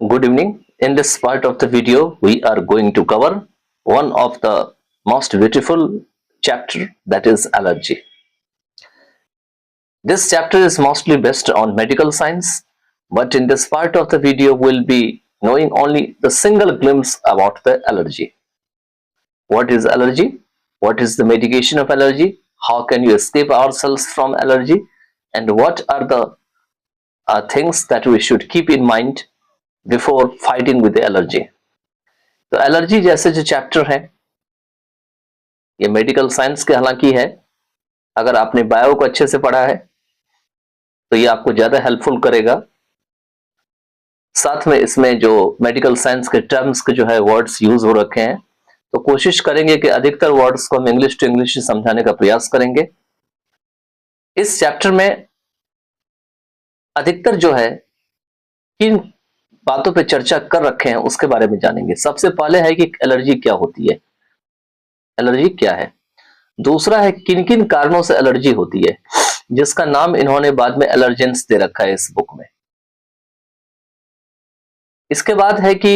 Good evening. In this part of the video, we are going to cover one of the most beautiful chapter, that is allergy. This chapter is mostly based on medical science, but in this part of the video, we'll be knowing only the single glimpse about the allergy. What is allergy? What is the mitigation of allergy? How can you escape ourselves from allergy? And what are the things that we should keep in mind before fighting with allergy. तो allergy जैसे जो chapter है ये medical science के हालांकि है, अगर आपने बायो को अच्छे से पढ़ा है तो ये आपको ज्यादा हेल्पफुल करेगा। साथ में इसमें जो मेडिकल साइंस के टर्म्स के जो है वर्ड्स यूज हो रखे हैं, तो कोशिश करेंगे कि अधिकतर वर्ड्स को हम इंग्लिश टू इंग्लिश समझाने का प्रयास करेंगे। इस चैप्टर में अधिकतर जो है किन बातों पे चर्चा कर रखे हैं उसके बारे में जानेंगे। सबसे पहले है कि एलर्जी क्या होती है, एलर्जी क्या है। दूसरा है किन किन कारणों से एलर्जी होती है, जिसका नाम इन्होंने बाद में एलर्जेंस दे रखा है इस बुक में। इसके बाद है कि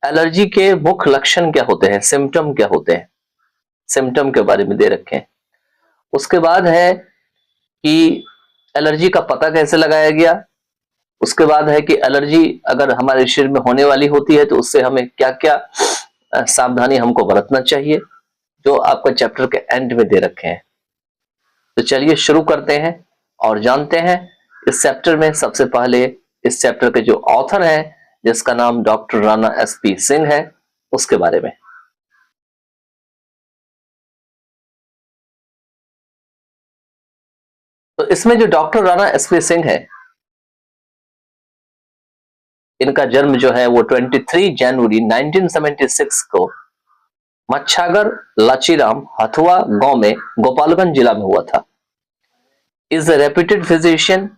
एलर्जी के मुख्य लक्षण क्या होते हैं, सिम्टम क्या होते हैं, सिम्टम के बारे में दे रखे हैं। उसके बाद है कि एलर्जी का पता कैसे लगाया गया। उसके बाद है कि एलर्जी अगर हमारे शरीर में होने वाली होती है तो उससे हमें क्या क्या सावधानी हमको बरतना चाहिए, जो आपका चैप्टर के एंड में दे रखे हैं। तो चलिए शुरू करते हैं और जानते हैं इस चैप्टर में। सबसे पहले इस चैप्टर के जो ऑथर हैं, जिसका नाम डॉक्टर राणा एसपी सिंह है, उसके बारे में। तो इसमें जो डॉक्टर राणा एसपी सिंह है, इनका जन्म जो है वो 23 जनवरी 1976 को मच्छागर लाचीराम हथुआ गांव में गोपालगंज जिला में हुआ था। इज ए रेप्यूटेड फिजिशियन,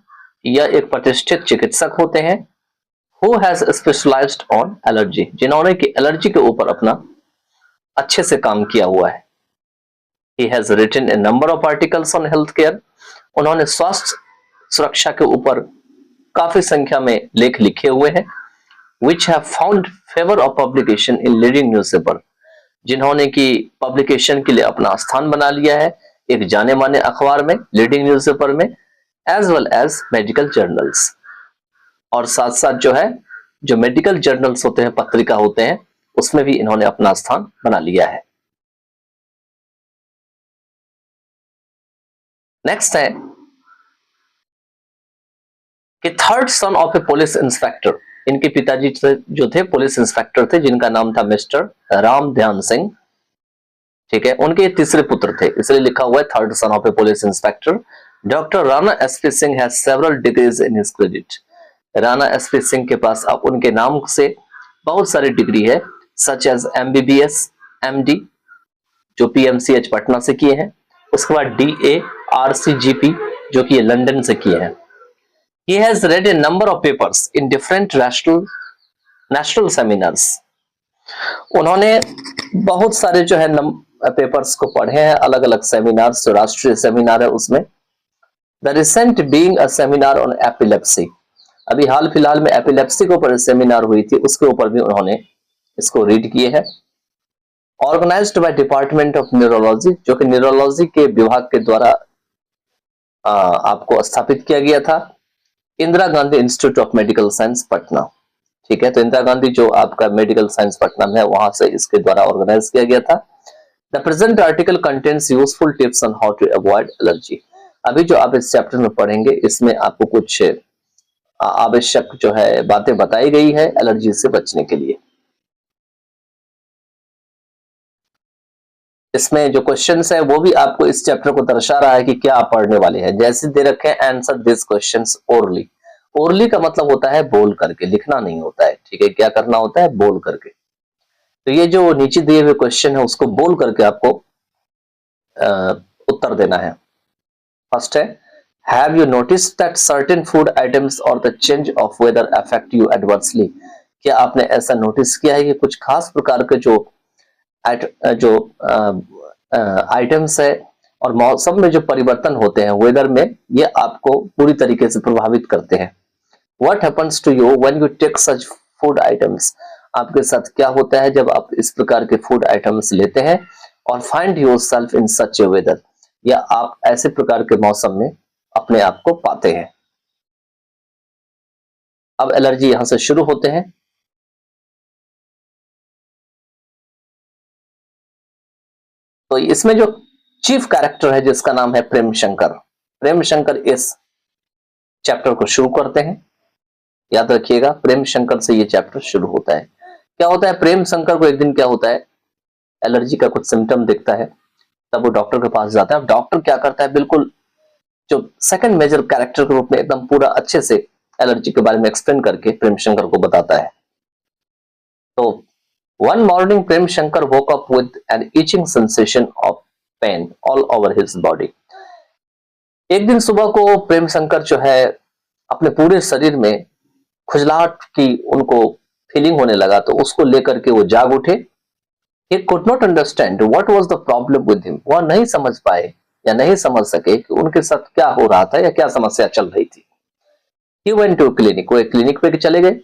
यह एक प्रतिष्ठित चिकित्सक होते हैं। Who has specialised on allergy, जिन्होंने की एलर्जी के ऊपर अपना अच्छे से काम किया हुआ है। He has written a number of articles on health care, उन्होंने स्वास्थ्य सुरक्षा के ऊपर काफी संख्या में लेख लिखे हुए हैं। which have found favor of publication in leading newspaper, जिन्होंने की पब्लिकेशन के लिए अपना स्थान बना लिया है एक जाने माने अखबार में, लीडिंग न्यूज़पेपर में, as well as medical journals. और साथ साथ जो है जो मेडिकल जर्नल्स होते हैं, पत्रिका होते हैं, उसमें भी इन्होंने अपना स्थान बना लिया है। नेक्स्ट है कि third son of A police inspector, इनके पिताजी जो थे पुलिस इंस्पेक्टर थे, जिनका नाम था मिस्टर राम ध्यान सिंह। ठीक है, उनके तीसरे पुत्र थे, इसलिए लिखा हुआ है third son of A police inspector. Doctor Rana SP Singh has several degrees in his credit, Rana SP Singh के पास अब उनके नाम से बहुत सारी डिग्री है, सच एज MBBS, MD जो PMCH पटना से किए हैं, उसके बाद DA RCGP जो कि लंदन से किए हैं। He has read a number of papers in different national seminars. उन्होंने बहुत सारे जो है पेपर्स को पढ़े हैं, अलग अलग सेमिनार्स, जो राष्ट्रीय सेमिनार है उसमें। The recent being a seminar on epilepsy, अभी हाल फिलहाल में एपिलेप्सी के ऊपर सेमिनार हुई थी, उसके ऊपर भी उन्होंने इसको रीड किए हैं। Organised by department of neurology, जो कि न्यूरोलॉजी के विभाग के द्वारा आपको स्थापित किया गया था। Indira Gandhi institute of medical science Patna, ठीक है, तो इंदिरा गांधी जो आपका मेडिकल साइंस पटना में है, वहां से इसके द्वारा ऑर्गेनाइज किया गया था। The present article contains useful tips on how to avoid allergy. अभी जो आप इस चैप्टर में पढ़ेंगे, इसमें आपको कुछ आवश्यक जो है बातें बताई गई है एलर्जी से बचने के लिए। इसमें जो क्वेश्चंस है वो भी आपको इस चैप्टर को दर्शा रहा है कि क्या आप पढ़ने वाले हैं। जैसे दे रखे हैं, answer this questions orally. Orally का मतलब होता है बोल करके, लिखना नहीं होता है, ठीक है। क्या करना होता है? बोल करके। तो ये जो नीचे दिए हुए क्वेश्चन है उसको बोल करके आपको उत्तर देना है। फर्स्ट है, have you noticed that certain food items और the change of weather affect you adversely. क्या आपने ऐसा नोटिस किया है कि कुछ खास प्रकार के जो आइटम्स है और मौसम में जो परिवर्तन होते हैं वेदर में, ये आपको पूरी तरीके से प्रभावित करते हैं। What happens to you when you take such food items, आपके साथ क्या होता है जब आप इस प्रकार के फूड आइटम्स लेते हैं और find yourself in such a weather, या आप ऐसे प्रकार के मौसम में अपने आप को पाते हैं। अब एलर्जी यहां से शुरू होते हैं। तो इसमें जो चीफ कैरेक्टर है जिसका नाम है प्रेम शंकर, प्रेम शंकर इस चैप्टर को शुरू करते हैं। याद रखिएगा, प्रेम शंकर से ये चैप्टर शुरू होता है। क्या होता है, प्रेम शंकर को एक दिन क्या होता है, एलर्जी का कुछ सिम्टम दिखता है, तब वो डॉक्टर के पास जाता है। अब डॉक्टर क्या करता है, बिल्कुल जो सेकंड मेजर कैरेक्टर के रूप में एकदम पूरा अच्छे से एलर्जी के बारे में एक्सप्लेन करके प्रेम शंकर को बताता है। तो one morning Prem Shankar woke up with an itching sensation of pain all over his body। एक दिन सुबह को प्रेम शंकर जो है अपने पूरे शरीर में खुजलाहट की उनको फीलिंग होने लगा, तो उसको लेकर के वो जाग उठे। He could not understand what was the problem with him। वह नहीं समझ पाए या नहीं समझ सके कि उनके साथ क्या हो रहा था या क्या समस्या चल रही थी। He went to a clinic। वो एक क्लिनिक पे चले गए।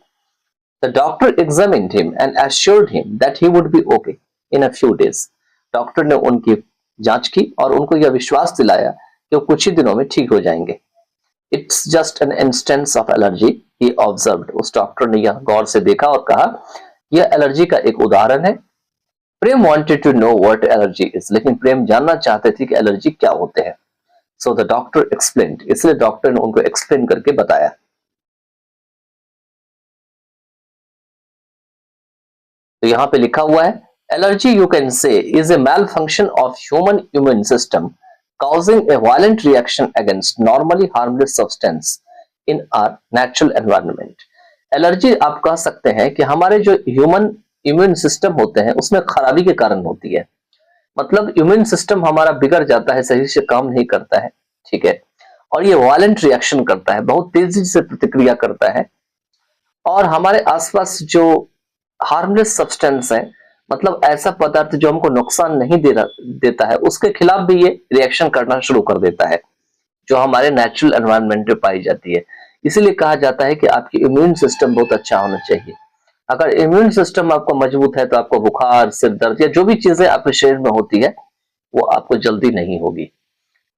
The doctor examined him and assured him that he would be okay in a few days। Doctor ने उनकी जांच की और उनको यह विश्वास दिलाया कि वो कुछ ही दिनों में ठीक हो जाएंगे। It's just an instance of allergy, he observed। उस डॉक्टर ने यह गौर से देखा और कहा, यह एलर्जी का एक उदाहरण है। प्रेम wanted to know what allergy is। लेकिन प्रेम जानना चाहते थे कि एलर्जी क्या होते हैं। So the doctor explained। इसलिए डॉक्टर ने उनको एक्सप्लेन करके बताया। तो यहां पे लिखा हुआ है, allergy you can say is a malfunction of human immune system causing a violent reaction against normally harmless substance in our natural environment। Allergy आप कह सकते हैं कि हमारे जो ह्यूमन इम्यून सिस्टम होते हैं उसमें खराबी के कारण होती है। मतलब इम्यून सिस्टम हमारा बिगड़ जाता है, सही से काम नहीं करता है, ठीक है, और ये वायलेंट रिएक्शन करता है, बहुत तेजी से प्रतिक्रिया करता है, और हमारे आसपास जो हार्मलेस सब्सटेंस है, मतलब ऐसा पदार्थ जो हमको नुकसान नहीं देता है, उसके खिलाफ भी ये रिएक्शन करना शुरू कर देता है, जो हमारे नेचुरल एनवायरनमेंट में पाई जाती है। इसीलिए कहा जाता है कि आपकी इम्यून सिस्टम बहुत अच्छा होना चाहिए। अगर इम्यून सिस्टम आपका मजबूत है तो आपको बुखार, सिर दर्द या जो भी चीजें आपके शरीर में होती है वो आपको जल्दी नहीं होगी।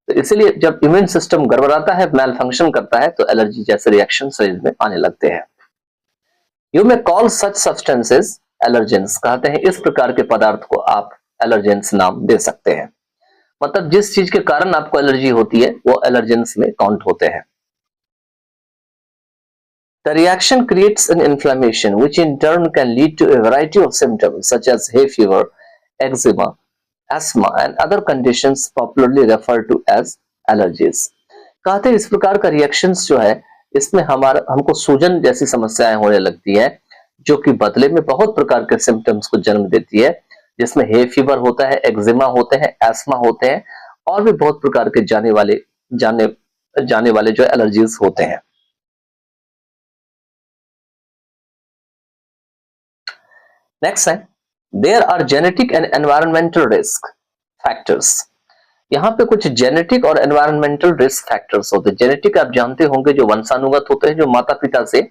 तो इसलिए जब इम्यून सिस्टम गड़बड़ाता है, मैल फंक्शन करता है, तो एलर्जी जैसे रिएक्शन शरीर में आने लगते हैं। You may call such substances allergens. कहते हैं इस प्रकार के पदार्थ को आप एलर्जेंस नाम दे सकते हैं। मतलब जिस चीज के कारण आपको एलर्जी होती है वो एलर्जेंस में काउंट होते हैं। The reaction creates an inflammation which in turn can lead to a variety of symptoms such as hay fever, eczema, asthma and other conditions popularly referred to as allergies। कहते हैं इस प्रकार का reactions जो है इसमें हमको सूजन जैसी समस्याएं होने लगती है, जो कि बदले में बहुत प्रकार के सिम्टम्स को जन्म देती है, जिसमें हे फीवर होता है, एक्जिमा होते हैं, एस्मा होते हैं, और भी बहुत प्रकार के जाने वाले जो एलर्जीज होते हैं। नेक्स्ट है, there are genetic and environmental risk factors. यहाँ पे कुछ जेनेटिक और एनवायरमेंटल रिस्क फैक्टर्स होते हैं। जेनेटिक आप जानते होंगे, जो वंशानुगत होते हैं, जो माता पिता से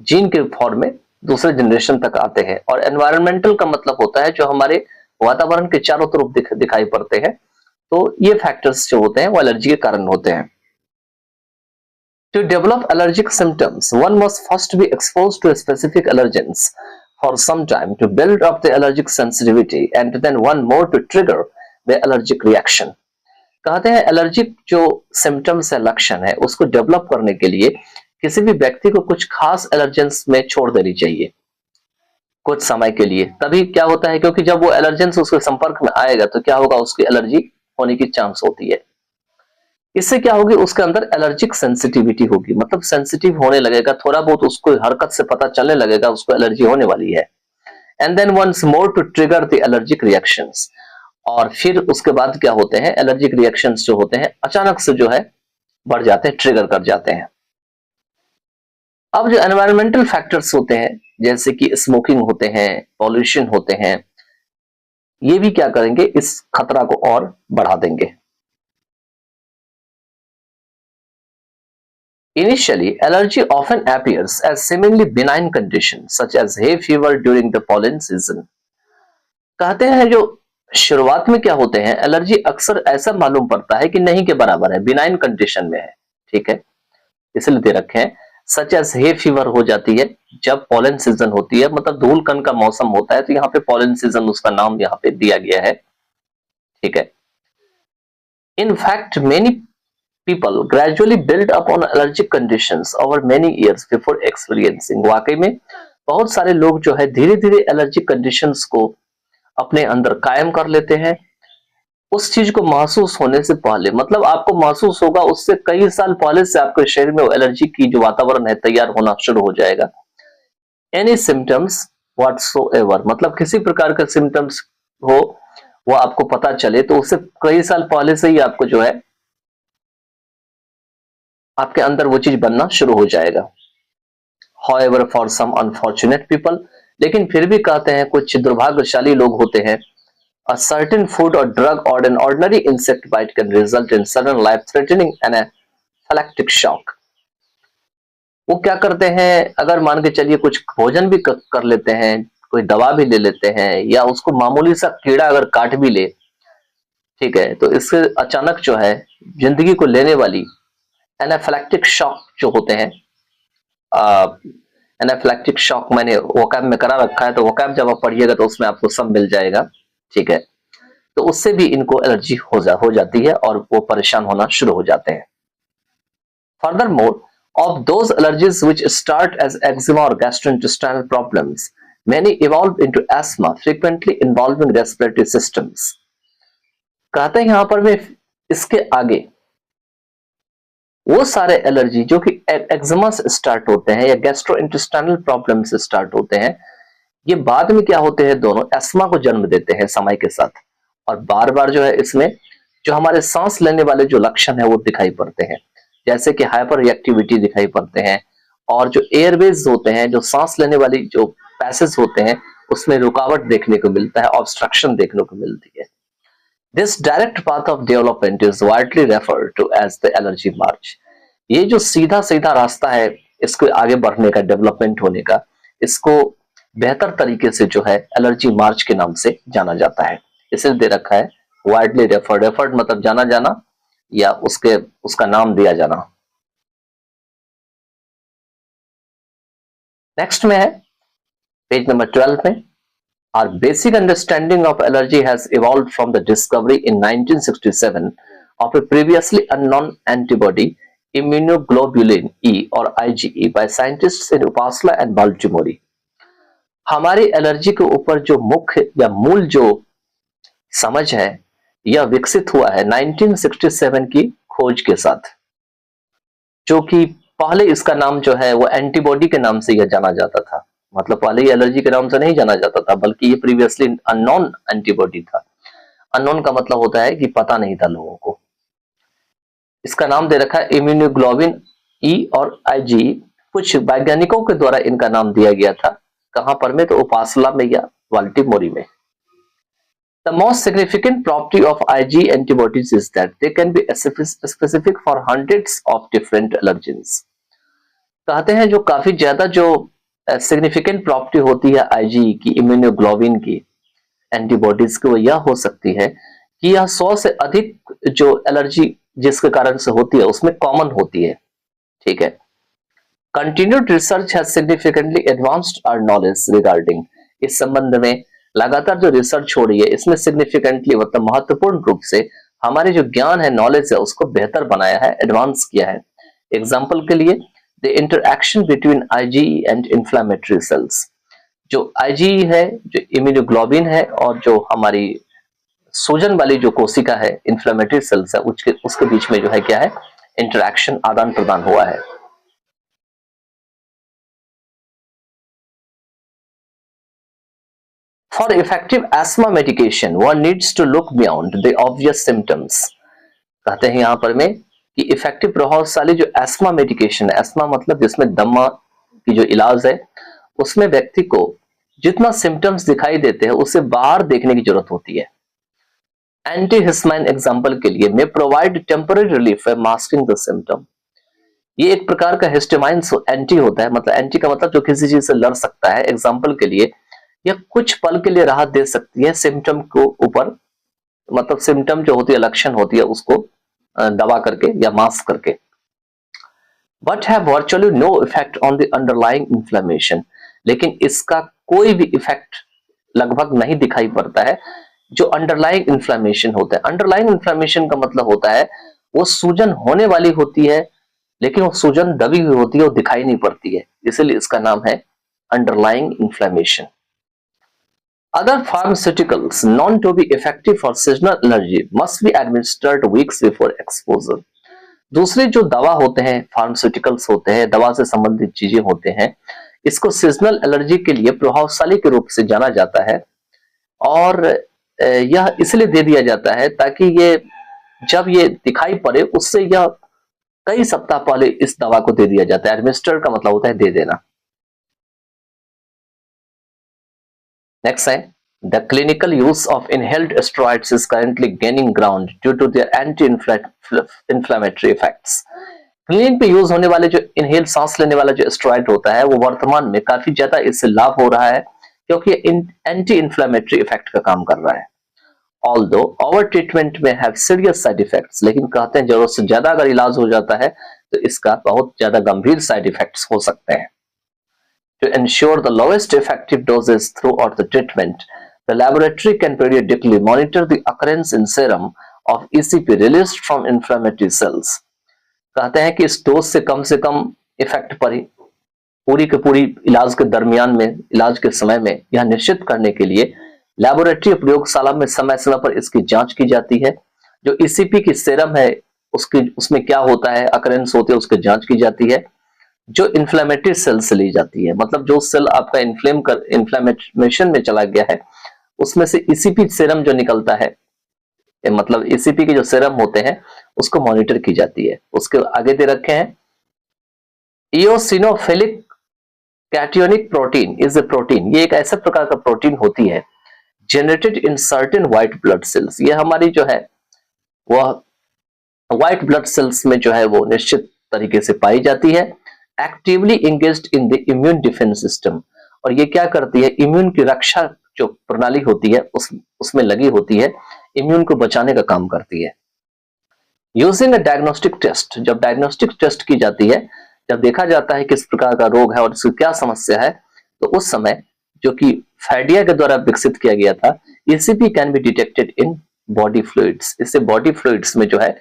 जीन के फॉर्म में दूसरे जनरेशन तक आते हैं, और एनवायरमेंटल का मतलब होता है जो हमारे वातावरण के चारों तरफ दिखाई पड़ते हैं। तो ये फैक्टर्स जो होते हैं वो एलर्जी के कारण होते हैं। To develop allergic symptoms, one must first be exposed to specific allergens for some time to build up the allergic sensitivity and then one more to trigger the allergic reaction। कहते हैं allergic जो symptoms है, लक्षण है, उसको develop करने के लिए किसी भी व्यक्ति को कुछ खास एलर्जेंस में छोड़ देनी चाहिए कुछ समय के लिए। तभी क्या होता है, क्योंकि जब वो एलर्जेंस उसके संपर्क में आएगा तो क्या होगा, उसकी एलर्जी होने की चांस होती है। इससे क्या होगी, उसके अंदर एलर्जिक सेंसिटिविटी होगी, मतलब सेंसिटिव होने लगेगा, थोड़ा बहुत उसको हरकत से पता चलने लगेगा उसको एलर्जी होने वाली है। And then once more to trigger the allergic reactions. और फिर उसके बाद क्या होते हैं, एलर्जिक रिएक्शंस जो होते हैं अचानक से जो है बढ़ जाते हैं, ट्रिगर कर जाते हैं। अब जो एनवायरमेंटल फैक्टर्स होते हैं, जैसे कि स्मोकिंग होते हैं, पॉल्यूशन होते हैं, ये भी क्या करेंगे, इस खतरा को और बढ़ा देंगे। Initially, allergy often appears as seemingly benign conditions such as hay fever during the pollen season. कहते हैं जो शुरुआत में क्या होते हैं, एलर्जी अक्सर ऐसा मालूम पड़ता है कि नहीं के बराबर है, बिनाइन कंडीशन में है, ठीक है, इसलिए दे रखे हैं। सच एज हे फीवर हो जाती है जब पॉलन सीजन होती है, मतलब धूल कण का मौसम होता है, तो यहाँ पे पॉलन सीजन उसका नाम यहाँ पे दिया गया है, ठीक है। In fact many people gradually build up on allergic conditions over many years before experiencing. वाकई में बहुत सारे लोग जो है धीरे धीरे एलर्जिक कंडीशंस को अपने अंदर कायम कर लेते हैं उस चीज को महसूस होने से पहले, मतलब आपको महसूस होगा उससे कई साल पहले से आपके शरीर में एलर्जी की जो वातावरण है तैयार होना शुरू हो जाएगा। एनी सिम्टम्स व्हाटसोएवर, मतलब किसी प्रकार का सिम्टम्स हो वो आपको पता चले तो उससे कई साल पहले से ही आपको जो है आपके अंदर वो चीज बनना शुरू हो जाएगा। However, for some unfortunate people, लेकिन फिर भी कहते हैं कुछ दुर्भाग्यशाली लोग होते हैं, a certain food or drug or an ordinary insect bite can result in sudden life-threatening anaphylactic shock. वो क्या करते हैं, अगर मान के चलिए कुछ भोजन भी कर लेते हैं, कोई दवा भी ले लेते हैं, या उसको मामूली सा कीड़ा अगर काट भी ले, ठीक है, तो इससे अचानक जो है जिंदगी को लेने वाली एनाफिलैक्टिक शॉक जो होते हैं, एनाफिलैक्टिक शॉक मैंने वोकैब में करा रखा है, तो वोकैब जब आप पढ़िएगा तो उसमें आपको सब मिल जाएगा, ठीक है, तो उससे भी इनको एलर्जी हो जाती है और वो परेशान होना शुरू हो जाते हैं। Furthermore, of those allergies which start as eczema or gastrointestinal problems, many evolve into asthma, frequently involving respiratory systems. कहते हैं यहां पर में इसके आगे वो सारे एलर्जी जो कि एक्जिमा से स्टार्ट होते हैं या गैस्ट्रोइंटेस्टाइनल प्रॉब्लम से स्टार्ट होते हैं, ये बाद में क्या होते हैं, दोनों एस्मा को जन्म देते हैं समय के साथ, और बार बार जो है इसमें जो हमारे सांस लेने वाले जो लक्षण है वो दिखाई पड़ते हैं, जैसे कि हाइपर रिएक्टिविटी दिखाई पड़ते हैं, और जो एयरवेज होते हैं, जो सांस लेने वाली जो पैसेज होते हैं उसमें रुकावट देखने को मिलता है, ऑब्स्ट्रक्शन देखने को मिलती है। This direct path of development is widely referred to as the allergy march. ये जो सीधा सीधा रास्ता है इसको आगे बढ़ने का, डेवलपमेंट होने का, इसको बेहतर तरीके से जो है एलर्जी मार्च के नाम से जाना जाता है। इसे दे रखा है वाइडली रेफर्ड, रेफर्ड मतलब जाना जाना या उसका नाम दिया जाना। नेक्स्ट में है पेज नंबर 12 में, our basic understanding of allergy has evolved from the discovery in 1967 of a previously unknown antibody immunoglobulin E or IgE by scientists in Uppsala and Baltimore. हमारी एलर्जी के ऊपर जो मुख्य या मूल जो समझ है यह विकसित हुआ है 1967 की खोज के साथ, जो कि पहले इसका नाम जो है वो एंटीबॉडी के नाम से यह जाना जाता था, मतलब पहले ही एलर्जी के नाम से नहीं जाना जाता था, बल्कि ये प्रीवियसली अननोन एंटीबॉडी था। अननोन का मतलब होता है कि पता नहीं था लोगों को। इसका नाम दे रखा है इम्यूनोग्लोबिन ई और आईजी। कुछ वैज्ञानिकों के द्वारा इनका नाम दिया गया था, कहां पर में, तो उपासला में या बाल्टीमोरी में। The most significant property of Ig antibodies is that they can be specific for hundreds of different allergens. कहते हैं जो काफी ज्यादा जो सिग्निफिकेंट प्रॉपर्टी होती है आईजी की, इम्यूनोग्लोबिन की, एंटीबॉडीज की, वो यह हो सकती है कि यह 100 से अधिक जो एलर्जी जिसके कारण से होती है उसमें कॉमन होती है, ठीक है। Continued research has significantly advanced our knowledge regarding, इस संबंध में लगातार जो रिसर्च हो रही है इसमें सिग्निफिकेंटली मतलब महत्वपूर्ण रूप से हमारे जो ज्ञान है, नॉलेज है, उसको बेहतर बनाया है, एडवांस किया है। एग्जाम्पल के लिए the interaction between IgE and inflammatory cells, जो IgE है, जो इम्यूनोग्लोबिन है, और जो हमारी सूजन वाली जो कोशिका है, इंफ्लेमेटरी सेल्स है, उसके बीच में जो है क्या है, इंटरएक्शन, आदान प्रदान हुआ है। For effective asthma medication, one needs to look beyond the obvious symptoms. कहते हैं यहाँ पर में कि इफेक्टिव प्रभावशाली जो एस्मा मेडिकेशन है, एस्मा मतलब जिसमें दमा की जो इलाज है, उसमें व्यक्ति को जितना सिम्टम्स दिखाई देते हैं उससे बाहर देखने की जरूरत होती है। एंटीहिस्टामिन एग्जांपल के लिए में provide temporary relief by masking the symptom. ये एक प्रकार का हिस्टामाइन एंटी होता है, मतलब एंटी का मतलब जो किसी चीज से लड़ सकता है। एग्जाम्पल के लिए यह कुछ पल के लिए राहत दे सकती है सिम्टम को ऊपर, मतलब सिम्टम जो होती है, लक्षण होती है, उसको दबा करके या मास्क करके। But have virtually no effect on the underlying inflammation, लेकिन इसका कोई भी इफेक्ट लगभग नहीं दिखाई पड़ता है जो अंडरलाइंग इन्फ्लेमेशन होता है। अंडरलाइंग इन्फ्लेमेशन का मतलब होता है वो सूजन होने वाली होती है, लेकिन वो सूजन दबी हुई होती है, वो दिखाई नहीं पड़ती है, इसलिए इसका नाम है underlying inflammation. Other pharmaceuticals known to be effective for seasonal allergy must be administered weeks before exposure. दूसरे जो दवा होते हैं, फार्मास्यूटिकल्स होते हैं, दवा से संबंधित चीजें होते हैं, इसको सीजनल एलर्जी के लिए प्रभावशाली के रूप से जाना जाता है और यह इसलिए दे दिया जाता है ताकि ये जब ये दिखाई पड़े उससे यह कई सप्ताह पहले इस दवा को दे दिया जाता है। एडमिनिस्टर का मतलब होता है दे देना। नेक्स्ट है the clinical use of inhaled steroids is currently gaining ground due to their anti inflammatory effects. Clinic पे यूज होने वाले जो इनहेल सांस लेने वाला जो स्टेरॉइड होता है वो वर्तमान में काफी ज्यादा इससे लाभ हो रहा है क्योंकि एंटी इन्फ्लेमेटरी इफेक्ट का काम कर रहा है। ऑल्दो ओवर ट्रीटमेंट में हैव सीरियस साइड इफेक्ट्स, लेकिन कहते हैं जरूरत से ज्यादा अगर इलाज हो जाता है तो इसका बहुत ज्यादा गंभीर साइड इफेक्ट्स हो सकते हैं। To ensure the lowest effective doses throughout the treatment, the laboratory can periodically monitor the occurrence in serum of ECP released from inflammatory cells. कहते हैं कि इस डोज से कम इफेक्ट पर ही पूरी के पूरी इलाज के दरमियान में, इलाज के समय में यह निश्चित करने के लिए लैबोरेटरी प्रयोगशाला में समय समय पर इसकी जांच की जाती है। जो ईसीपी की सेरम है उसमें क्या होता है, अकरेंस होते हैं, उसकी जांच की जाती है। जो इन्फ्लेमेटरी सेल से ली जाती है, मतलब जो सेल आपका इन्फ्लेमेशन में चला गया है उसमें से ईसीपी सेरम जो निकलता है, मतलब ईसीपी के जो सेरम होते हैं उसको मॉनिटर की जाती है। उसके आगे दे रखे हैं eosinophilic cationic protein is a protein. ये एक ऐसा प्रकार का प्रोटीन होती है generated in certain white blood cells. ये हमारी जो है वह व्हाइट ब्लड सेल्स में जो है वो निश्चित तरीके से पाई जाती है। Actively engaged in the immune defence system, और ये क्या करती है, इम्यून की रक्षा जो प्रणाली होती है उसमें लगी होती है, इम्यून को बचाने का काम करती है। यूजिंग अ डायग्नोस्टिक टेस्ट, जब डायग्नोस्टिक टेस्ट की जाती है, जब देखा जाता है किस प्रकार का रोग है और इसकी क्या समस्या है, तो उस समय जो कि फैडिया के द्वारा विकसित किया गया था, ECP can be detected in body fluids. इससे बॉडी फ्लूइड्स में जो है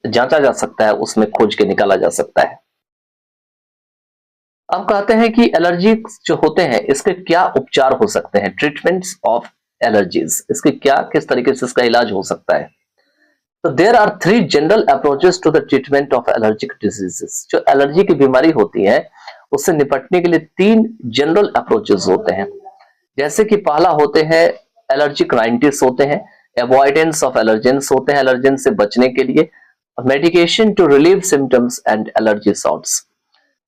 जांचा जा सकता है, उसमें खोज के निकाला जा सकता है। अब कहते हैं कि एलर्जी जो होते हैं इसके क्या उपचार हो सकते हैं, ट्रीटमेंट्स ऑफ एलर्जीज, इसके क्या किस तरीके से इसका इलाज हो सकता है। तो there are 3 general approaches to the treatment of allergic diseases. जो एलर्जी की बीमारी होती है उससे निपटने के लिए 3 जनरल अप्रोचेस होते हैं। जैसे कि पहला होते हैं एलर्जिक राइनिटिस होते हैं, अवॉइडेंस ऑफ एलर्जेंस होते हैं, एलर्जेन से बचने के लिए, medication to relieve symptoms and allergy shots,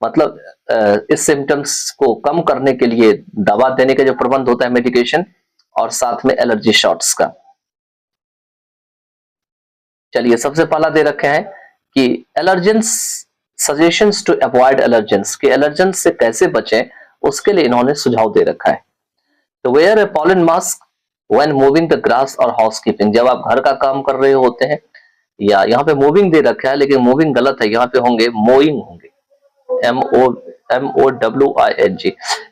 मतलब इस सिम्टम्स को कम करने के लिए दवा देने का जो प्रबंध होता है, मेडिकेशन, और साथ में एलर्जी शॉट्स का। चलिए सबसे पहला दे रखे हैं कि allergens suggestions to avoid allergens, कि एलर्जेंस से कैसे बचें उसके लिए इन्होंने सुझाव दे रखा है। तो wear a pollen mask when moving the grass और हाउसकीपिंग, जब आप घर का काम कर रहे होते हैं, या यहाँ पे मूविंग दे रखा है लेकिन मूविंग गलत है, यहाँ पे होंगे मोइंग होंगे, MOWING।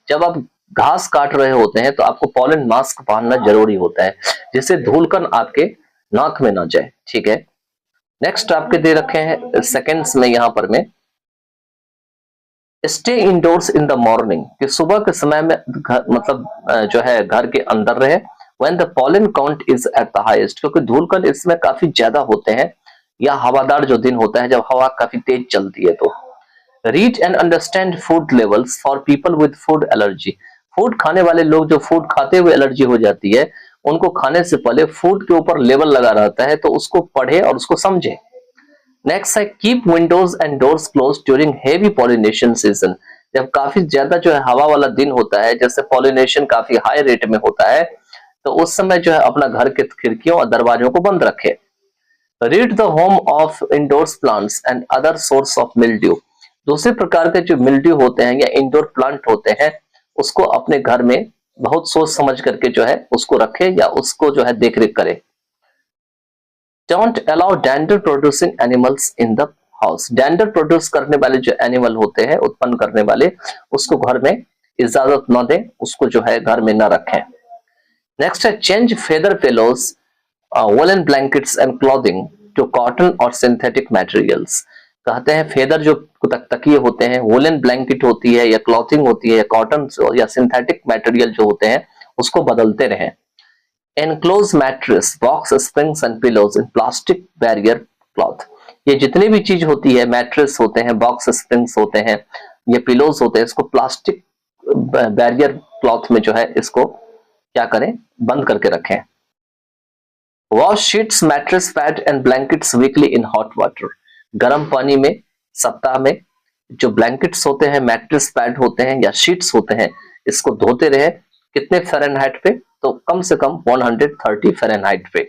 जब आप घास काट रहे होते हैं तो आपको पॉलन मास्क पहनना जरूरी होता है जिससे धूलकण आपके नाक में ना जाए, ठीक है। नेक्स्ट आपके दे रखे हैं सेकेंड्स में, यहाँ पर में stay indoors in the morning, कि सुबह के समय में मतलब जो है घर के अंदर रहे। When the pollen count is at the highest, क्योंकि धूलकण इसमें काफी ज्यादा होते हैं, या हवादार जो दिन होता है जब हवा काफी तेज चलती है। तो read and understand food levels for people with food allergy, food खाने वाले लोग जो फूड खाते हुए एलर्जी हो जाती है उनको खाने से पहले फूड के ऊपर लेवल लगा रहता है, तो उसको पढ़े और उसको समझे। नेक्स्ट है keep Windows and doors close during heavy pollination season, जब काफी ज्यादा जो है हवा वाला दिन होता है, जैसे पॉलिनेशन काफी हाई रेट में होता है, तो उस समय जो है अपना घर के खिड़कियों और दरवाजों को बंद रखे। Rid the home of indoors plants and other source of mildew. दूसरे प्रकार के जो मिल्ड्यू होते हैं या इंडोर प्लांट होते हैं उसको अपने घर में बहुत सोच समझ करके जो है उसको रखे या उसको जो है देख रेख करे। Don't allow dander producing animals in the house. Dander produce करने वाले जो एनिमल होते हैं उत्पन्न करने वाले उसको घर में इजाजत न दें, उसको जो है घर में न रखें। नेक्स्ट है change feather pillows, woollen blankets and clothing to cotton और सिंथेटिक मटेरियल्स। कहते हैं फेदर जो तकिए होते हैं, वुलन ब्लैंकेट होती है या क्लॉथिंग होती है या कॉटन या सिंथेटिक मटेरियल जो होते हैं उसको बदलते रहें। Enclose mattress, box springs and pillows in plastic barrier cloth. ये जितनी भी चीज होती है, मैट्रेस होते हैं, बॉक्स स्प्रिंग्स होते हैं, ये पिलोज होते हैं, इसको प्लास्टिक बैरियर क्लॉथ में जो है इसको क्या करें, बंद करके रखें। Wash sheets, mattress, pad and blankets weekly in hot water. गर्म पानी में सप्ताह में जो ब्लैंकेट्स होते हैं, मैट्रेस पैड होते हैं या शीट्स होते हैं, इसको धोते रहे। कितने फ़ारेनहाइट पे? तो कम से कम 130 फ़ारेनहाइट पे।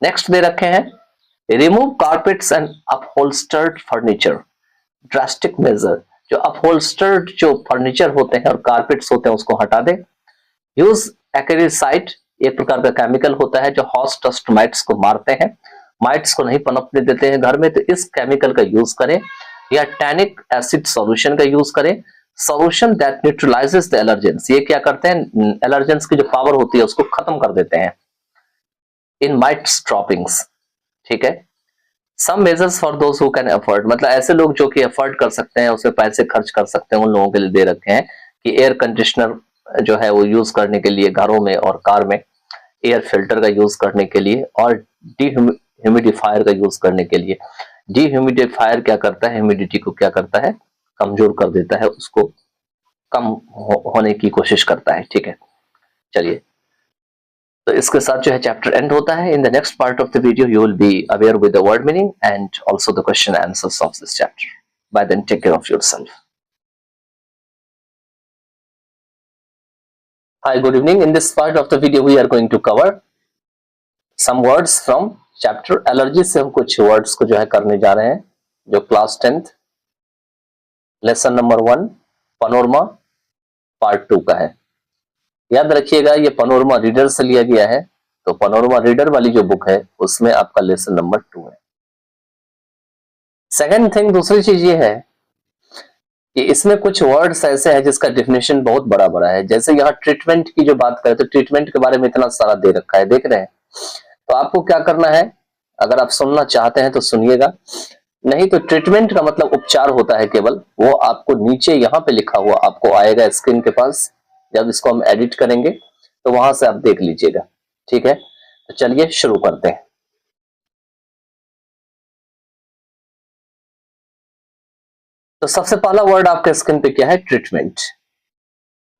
नेक्स्ट दे रखे हैं remove carpets and upholstered furniture, drastic measure. जो अपहोल्स्टर्ड जो फर्नीचर होते हैं और कारपेट्स होते हैं उसको हटा दें। यूज एक्रिसाइड, एक प्रकार का केमिकल होता है जो हाउस डस्ट माइट्स को मारते हैं, माइट्स को नहीं पनपने देते हैं घर में, तो इस केमिकल का यूज करें। या टैनिक एसिड सॉल्यूशन का यूज करें, solution that neutralises the allergens. ये क्या करते हैं, एलर्जेंस की जो पावर होती है उसको खत्म कर देते हैं इन माइट्स ड्रॉपिंग्स। ठीक है। Some measures for those who can afford, मतलब ऐसे लोग जो कि अफोर्ड कर सकते हैं, उसमें पैसे खर्च कर सकते हैं, उन लोगों के लिए दे रखे हैं कि एयर कंडीशनर जो है वो यूज करने के लिए घरों में और कार में, एयर फिल्टर का यूज करने के लिए और ह्यूमिडिफायर का यूज करने के लिए। ह्यूमिडिफायर क्या करता है, ह्यूमिडिटी को क्या करता है, कमजोर कर देता है, उसको कम होने की कोशिश करता है। ठीक है, चलिए, तो इसके साथ जो है चैप्टर एंड होता है। In the next part of the video you will be aware with the word meaning and also the question answers of this chapter. Bye then take care of yourself. Hi, good evening. In this part of the video, we are going to cover some words from chapter allergy से हम कुछ words को जो है करने जा रहे हैं, जो class 10th lesson number 1 panorama part 2 का है। याद रखिएगा ये पनोरमा रीडर से लिया गया है, तो पनोरमा रीडर वाली जो बुक है उसमें आपका लेसन नंबर 2 है। सेकेंड थिंग, दूसरी चीज ये है कि इसमें कुछ वर्ड्स ऐसे हैं जिसका डेफिनेशन बहुत बड़ा बड़ा है। जैसे यहाँ ट्रीटमेंट की जो बात करें तो ट्रीटमेंट के बारे में इतना सारा दे रखा है, देख रहे हैं। तो आपको क्या करना है, अगर आप सुनना चाहते हैं तो सुनिएगा, नहीं तो ट्रीटमेंट का मतलब उपचार होता है केवल, वो आपको नीचे यहाँ पे लिखा हुआ आपको आएगा स्क्रीन के पास। जब इसको हम एडिट करेंगे तो वहां से आप देख लीजिएगा। ठीक है, तो चलिए शुरू करते हैं। तो सबसे पहला वर्ड आपके स्क्रीन पे क्या है, ट्रीटमेंट।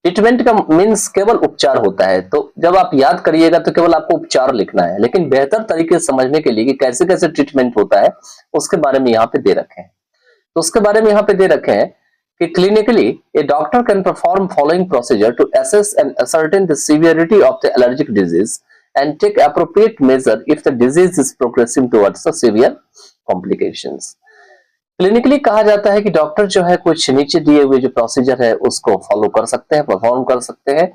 ट्रीटमेंट का मीन्स केवल उपचार होता है, तो जब आप याद करिएगा तो केवल आपको उपचार लिखना है, लेकिन बेहतर तरीके से समझने के लिए कि कैसे कैसे ट्रीटमेंट होता है उसके बारे में यहाँ पे दे रखे हैं। तो उसके बारे में यहाँ पे दे रखे हैं कि clinically a doctor can perform following procedure to assess and ascertain the severity of the allergic disease and take appropriate measure if the disease is progressing towards the severe complications. Clinically कहा जाता है कि doctor जो है कुछ नीचे दिए हुए जो प्रोसीजर है उसको फॉलो कर सकते हैं, परफॉर्म कर सकते हैं,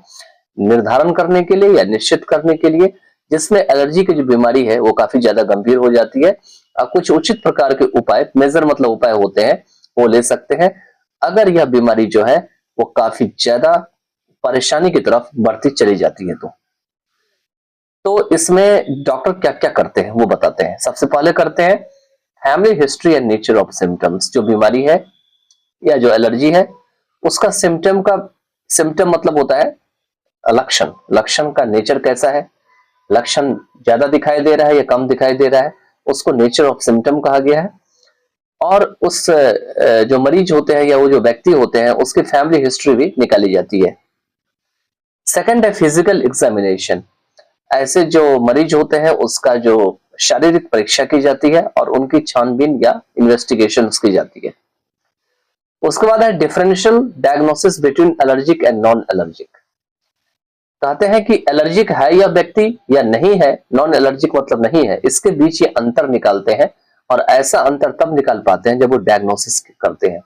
निर्धारण करने के लिए या निश्चित करने के लिए जिसमें एलर्जी की जो बीमारी है वो काफी ज्यादा गंभीर हो जाती है। कुछ उचित प्रकार के उपाय, मेजर मतलब उपाय होते हैं, वो ले सकते हैं अगर यह बीमारी जो है वो काफी ज्यादा परेशानी की तरफ बढ़ती चली जाती है। तो इसमें डॉक्टर क्या क्या करते हैं वो बताते हैं। सबसे पहले करते हैं family history and nature of symptoms. जो बीमारी है या जो एलर्जी है उसका सिम्टम मतलब होता है लक्षण, लक्षण का नेचर कैसा है, लक्षण ज्यादा दिखाई दे रहा है या कम दिखाई दे रहा है, उसको नेचर ऑफ सिम्टम कहा गया है। और उस जो मरीज होते हैं या वो जो व्यक्ति होते हैं उसकी फैमिली हिस्ट्री भी निकाली जाती है। सेकंड है फिजिकल एग्जामिनेशन। ऐसे जो मरीज होते हैं उसका जो शारीरिक परीक्षा की जाती है और उनकी छानबीन या इन्वेस्टिगेशन की जाती है। उसके बाद है differential diagnosis between allergic and non allergic. कहते हैं कि एलर्जिक है यह व्यक्ति या नहीं है, नॉन एलर्जिक मतलब नहीं है, इसके बीच ये अंतर निकालते हैं। और ऐसा अंतर तब निकाल पाते हैं जब वो डायग्नोसिस करते हैं।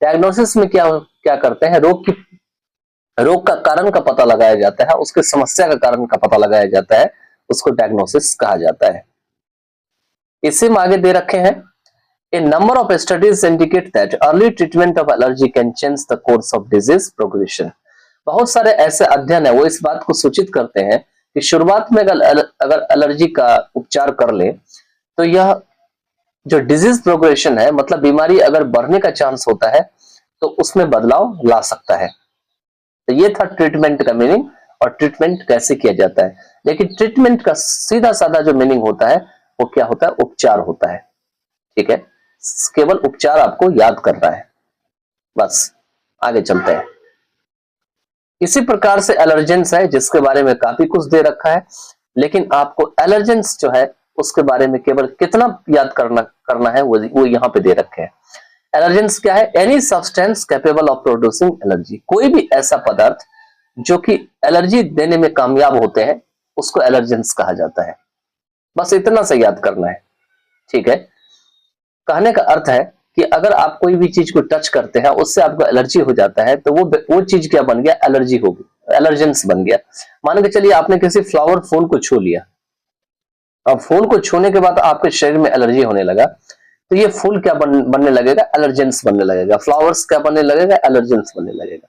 डायग्नोसिस में क्या क्या करते हैं, रोग का कारण का पता लगाया जाता है, उसके समस्या का कारण का पता लगाया जाता है, उसको डायग्नोसिस कहा जाता है। इसे में आगे दे रखे हैं, A number of studies indicate that early treatment of allergy can change the course of disease progression. बहुत सारे ऐसे अध्ययन है वो इस बात को सूचित करते हैं कि शुरुआत में अगर एलर्जी का उपचार कर ले तो यह जो डिजीज प्रोग्रेशन है, मतलब बीमारी अगर बढ़ने का चांस होता है तो उसमें बदलाव ला सकता है। तो ये था ट्रीटमेंट का मीनिंग और ट्रीटमेंट कैसे किया जाता है। लेकिन ट्रीटमेंट का सीधा साधा जो मीनिंग होता है वो क्या होता है, उपचार होता है। ठीक है, केवल उपचार आपको याद करना है, बस। आगे चलते हैं। इसी प्रकार से एलर्जेंस है जिसके बारे में काफी कुछ दे रखा है, लेकिन आपको एलर्जेंस जो है उसके बारे में केवल कितना याद करना है वो यहाँ पे दे रखे हैं। एलर्जेंस क्या है, any substance capable of producing allergy, कोई भी ऐसा पदार्थ जो कि एलर्जी देने में कामयाब होते हैं उसको एलर्जेंस कहा जाता है। बस इतना सा याद करना है। ठीक है, कहने का अर्थ है कि अगर आप कोई भी चीज को टच करते हैं उससे आपको एलर्जी हो जाता है तो वो चीज क्या बन गया, एलर्जी होगी, एलर्जेंस बन गया। मान के चलिए आपने किसी फ्लावर फूल को छू लिया, अब फूल को छूने के बाद आपके शरीर में एलर्जी होने लगा तो ये फूल क्या बनने लगेगा, एलर्जेंस बनने लगेगा। फ्लावर्स क्या बनने लगेगा, एलर्जेंस बनने लगेगा।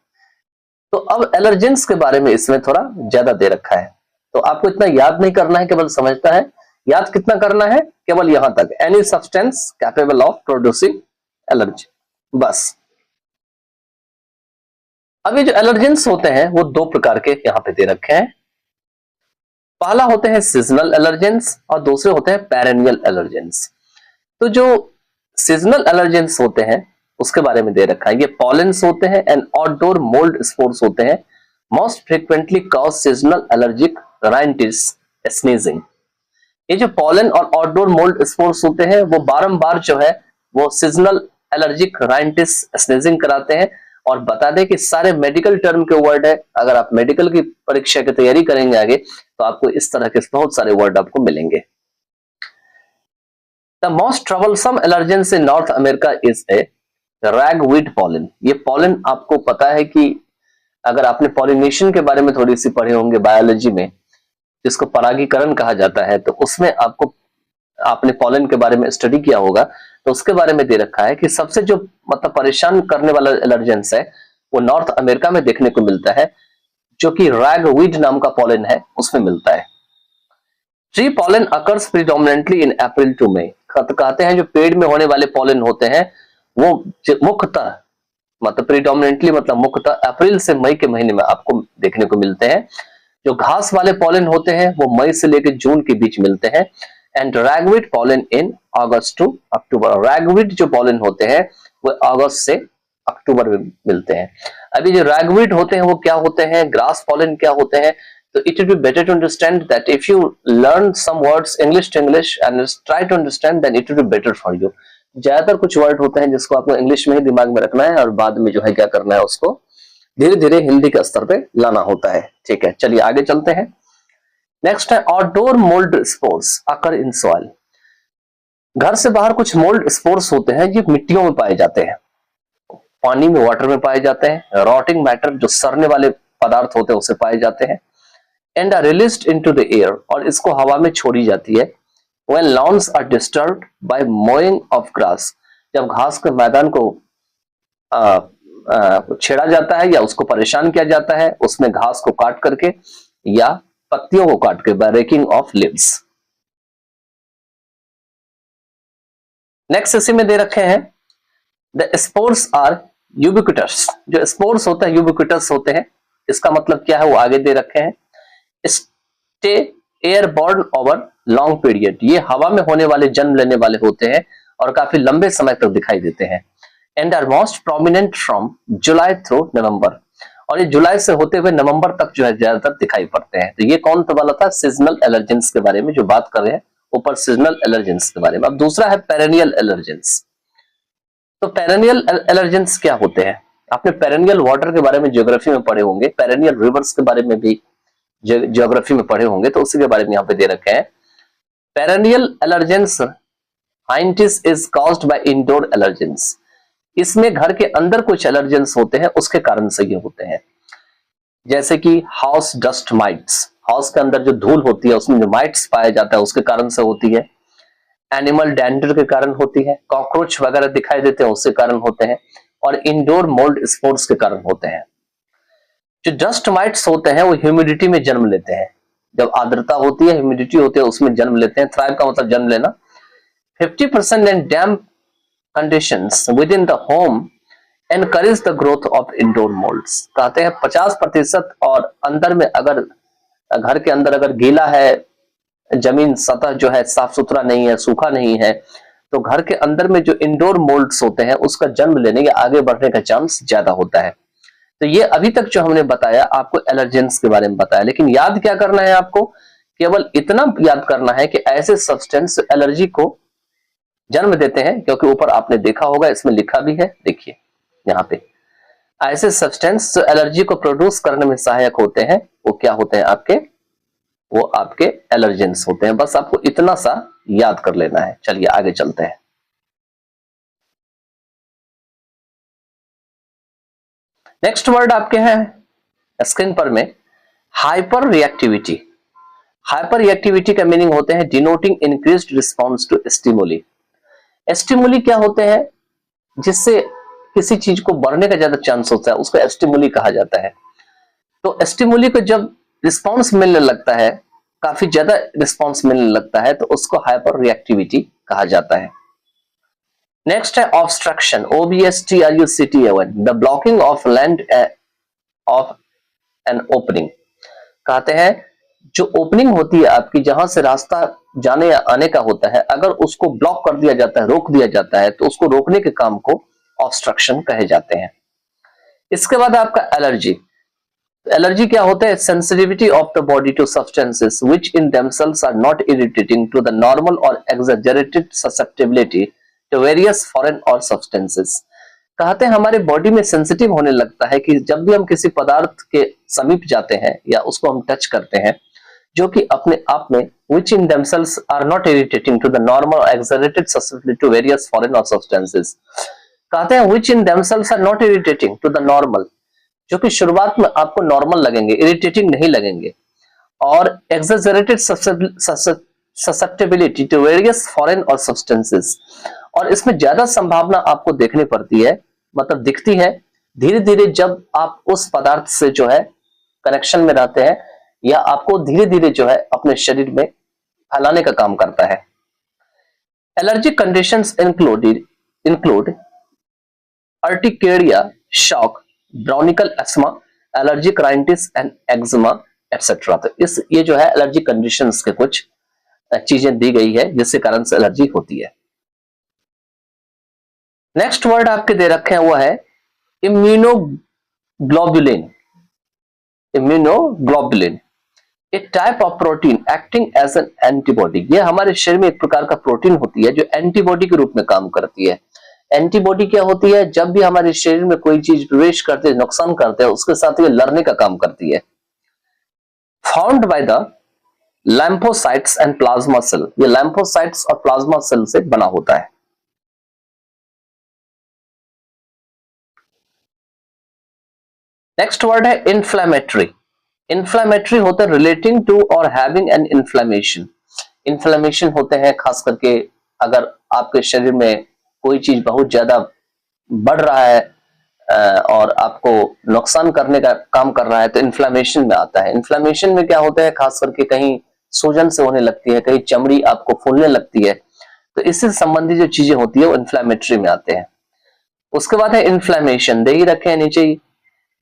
तो अब एलर्जेंस के बारे में इसमें थोड़ा ज्यादा दे रखा है, तो आपको इतना याद नहीं करना है, केवल समझना है। याद कितना करना है, केवल यहां तक, any substance capable of producing allergy, बस। अब ये जो एलर्जेंस होते हैं वो दो प्रकार के यहां पे दे रखे हैं। पहला होते हैं सीजनल एलर्जेंस और दूसरे होते हैं पेरेनियल एलर्जेंस। तो जो सीजनल एलर्जेंस होते हैं उसके बारे में दे रखा है, ये पॉलेंस होते हैं एंड आउटडोर मोल्ड स्पोर्स होते हैं, most frequently cause seasonal allergic rhinitis, sneezing. ये जो पॉलन और आउटडोर मोल्ड स्पोर्स होते हैं वो बारंबार जो है वो सीजनल एलर्जिक राइनिटिस, स्नीजिंग कराते हैं। और बता दें कि सारे मेडिकल टर्म के वर्ड है, अगर आप मेडिकल की परीक्षा की तैयारी करेंगे आगे तो आपको इस तरह के बहुत सारे वर्ड आपको मिलेंगे। The most troublesome allergens in North America is a ragweed pollen. ये पॉलन आपको पता है कि अगर आपने पॉलिनेशन के बारे में थोड़ी सी पढ़े होंगे बायोलॉजी में, जिसको परागीकरण कहा जाता है, तो उसमें आपने पॉलन के बारे में स्टडी किया होगा, तो उसके बारे में दे रखा है कि सबसे जो मतलब परेशान करने वाला एलर्जेंस है वो नॉर्थ अमेरिका में देखने को मिलता है, जो कि रैगवीड नाम का पॉलन है उसमें मिलता है। Tree pollen occurs predominantly in April to May. कहते हैं जो पेड़ में होने वाले पॉलन होते हैं वो मुख्यतः मतलब प्रीडोमिनेंटली मतलब मुख्यतः अप्रैल से मई के महीने में आपको देखने को मिलते हैं। जो घास वाले पॉलन होते हैं वो मई से लेकर जून के बीच मिलते हैं। And ragweed pollen in August to October. Ragweed जो पॉलन होते हैं वो अगस्त से अक्टूबर में मिलते हैं। अभी जो रैगवीड होते हैं वो क्या होते हैं, ग्रास पॉलन क्या होते हैं, तो it would be better to understand that if you learn some words English to English and try to understand, then it would be better for you. ज्यादातर कुछ वर्ड होते हैं जिसको आपको इंग्लिश में ही दिमाग में रखना है और बाद में जो है क्या करना है उसको धीरे धीरे हिंदी के स्तर पे लाना होता है। ठीक है, चलिए आगे चलते हैं। नेक्स्ट है outdoor mould spores occur in soil. घर से बाहर कुछ मोल्ड स्पोर्स होते हैं जो मिट्टियों में पाए जाते हैं, पानी में, वाटर में पाए जाते हैं। रॉटिंग मैटर जो सड़ने वाले पदार्थ होते हैं उसे पाए जाते हैं। And are released into the air, और इसको हवा में छोड़ी जाती है। When lawns are disturbed by mowing of grass, जब घास के मैदान को छेड़ा जाता है या उसको परेशान किया जाता है, उसमें घास को काट करके या पत्तियों को काट के, by raking of leaves। Next इसी में दे रखे हैं द स्पोर्स आर यूबिक्विटस। जो स्पोर्स होते हैं यूबिक्विटस होते हैं, इसका मतलब क्या है वो आगे दे रखे हैं। Stay airborne over long period, ये हवा में होने वाले, जन्म लेने वाले होते हैं और काफी लंबे समय तक दिखाई देते हैं। And are most prominent from July through November, और ये जुलाई से होते हुए नवंबर तक जो है ज्यादातर दिखाई पड़ते हैं। तो ये कौन सा वाला था, सीजनल एलर्जेंस के बारे में जो बात कर रहे हैं, ऊपर सीजनल एलर्जेंस के बारे में। अब दूसरा है पेरेनियल एलर्जेंस। तो पेरेनियल एलर्जेंस क्या होते हैं, आपने पेरेनियल वाटर के बारे में ज्योग्राफी में पढ़े होंगे, पेरेनियल रिवर्स के बारे में भी ज्योग्राफी में पढ़े होंगे तो उसी के बारे में यहाँ पे दे रखे हैं। Perennial allergens rhinitis is caused by indoor allergens. इसमें घर के अंदर कुछ एलर्जेंस होते हैं, उसके कारण से ये होते हैं, जैसे कि हाउस डस्ट माइट्स, हाउस के अंदर जो धूल होती है उसमें जो माइट्स पाया जाता है उसके कारण से होती है, एनिमल डैंड्रफ के कारण होती है, कॉकरोच वगैरह दिखाई देते हैं उसके कारण होते हैं, और इंडोर मोल्ड स्पोर्स के कारण होते हैं। जो डस्ट माइट्स होते हैं वो ह्यूमिडिटी में जन्म लेते हैं, जब आर्द्रता होती है, ह्यूमिडिटी होती है, उसमें जन्म लेते हैं। थ्राइव का मतलब जन्म लेना। 50% in damp conditions within the home encourage the growth of indoor molds। कहते हैं 50% और अंदर में अगर घर के अंदर अगर गीला है, जमीन सतह जो है साफ सुथरा नहीं है, सूखा नहीं है, तो घर के अंदर में जो इंडोर मोल्ड्स होते हैं उसका जन्म लेने या आगे बढ़ने का चांस ज्यादा होता है। तो ये अभी तक जो हमने बताया आपको एलर्जेंस के बारे में बताया, लेकिन याद क्या करना है आपको, केवल इतना याद करना है कि ऐसे सब्सटेंस एलर्जी को जन्म देते हैं, क्योंकि ऊपर आपने देखा होगा इसमें लिखा भी है, देखिए यहाँ पे, ऐसे सब्सटेंस जो एलर्जी को प्रोड्यूस करने में सहायक होते हैं वो क्या होते हैं आपके, वो आपके एलर्जेंस होते हैं। बस आपको इतना सा याद कर लेना है। चलिए आगे चलते हैं। नेक्स्ट वर्ड आपके हैं स्क्रीन पर में, हाइपर रिएक्टिविटी। हाइपर रिएक्टिविटी का मीनिंग होते हैं denoting increased response to stimuli. Stimuli क्या होते हैं, जिससे किसी चीज को बढ़ने का ज्यादा चांस होता है, उसको स्टिमुली कहा जाता है। तो स्टिमुली को जब रिस्पॉन्स मिलने लगता है, काफी ज्यादा रिस्पॉन्स मिलने लगता है, तो उसको हाइपर रिएक्टिविटी कहा जाता है। नेक्स्ट है obstruction, OBSTRUCTAN, the blocking of land of an opening. कहते हैं जो ओपनिंग होती है आपकी, जहां से रास्ता जाने या आने का होता है, अगर उसको ब्लॉक कर दिया जाता है, रोक दिया जाता है, तो उसको रोकने के काम को ऑब्स्ट्रक्शन कहे जाते हैं। इसके बाद आपका एलर्जी। एलर्जी क्या होता है, sensitivity of the body to substances which in themselves are not irritating to the normal और exaggerated susceptibility to various foreign और सब्सटेंसेस। कहते हैं हमारे बॉडी में सेंसिटिव होने लगता है कि जब भी हम किसी पदार्थ के समीप जाते हैं या उसको हम टच करते हैं, जो कि अपने आप में which in themselves are not irritating to the normal or exaggerated susceptibility to various foreign or substances। कहते हैं which in themselves are not irritating to the normal, जो कि शुरुआत में आपको नॉर्मल लगेंगे, इरिटेटिंग नहीं लगेंगे, और exaggerated susceptibility to various foreign or substances, और इसमें ज्यादा संभावना आपको देखने पड़ती है, मतलब दिखती है धीरे धीरे जब आप उस पदार्थ से जो है कनेक्शन में रहते हैं, या आपको धीरे धीरे जो है अपने शरीर में फैलाने का काम करता है। Allergy conditions include urticaria, shock, bronchial asthma, allergic rhinitis and eczema etcetera. तो ये जो है एलर्जी कंडीशंस के कुछ चीजें दी गई है जिसके कारण से एलर्जी होती है। नेक्स्ट वर्ड आपके दे रखे हैं वो है इम्यूनोग्लोबुलिन। इम्यूनोग्लोबुलिन एक type of protein acting as an antibody. ये हमारे शरीर में एक प्रकार का प्रोटीन होती है जो एंटीबॉडी के रूप में काम करती है। एंटीबॉडी क्या होती है, जब भी हमारे शरीर में कोई चीज प्रवेश करते, नुकसान करते हैं, उसके साथ ये लड़ने का काम करती है। Found by the lymphocytes and plasma cell. ये लैम्फोसाइट्स और प्लाज्मा सेल से बना होता है। नेक्स्ट वर्ड है इन्फ्लेमेटरी। इन्फ्लेमेटरी होता है रिलेटिंग टू और हैविंग एन इन्फ्लेमेशन। इन्फ्लेमेशन होते हैं खास करके अगर आपके शरीर में कोई चीज बहुत ज्यादा बढ़ रहा है और आपको नुकसान करने का काम कर रहा है, तो इन्फ्लेमेशन में आता है। इन्फ्लेमेशन में क्या होता है, खास करके कहीं सूजन से होने लगती है, कहीं चमड़ी आपको फूलने लगती है, तो इससे संबंधित जो चीजें होती है वो इन्फ्लेमेटरी में आते हैं। उसके बाद है इन्फ्लेमेशन, दे ही रखे हैं नीचे ही,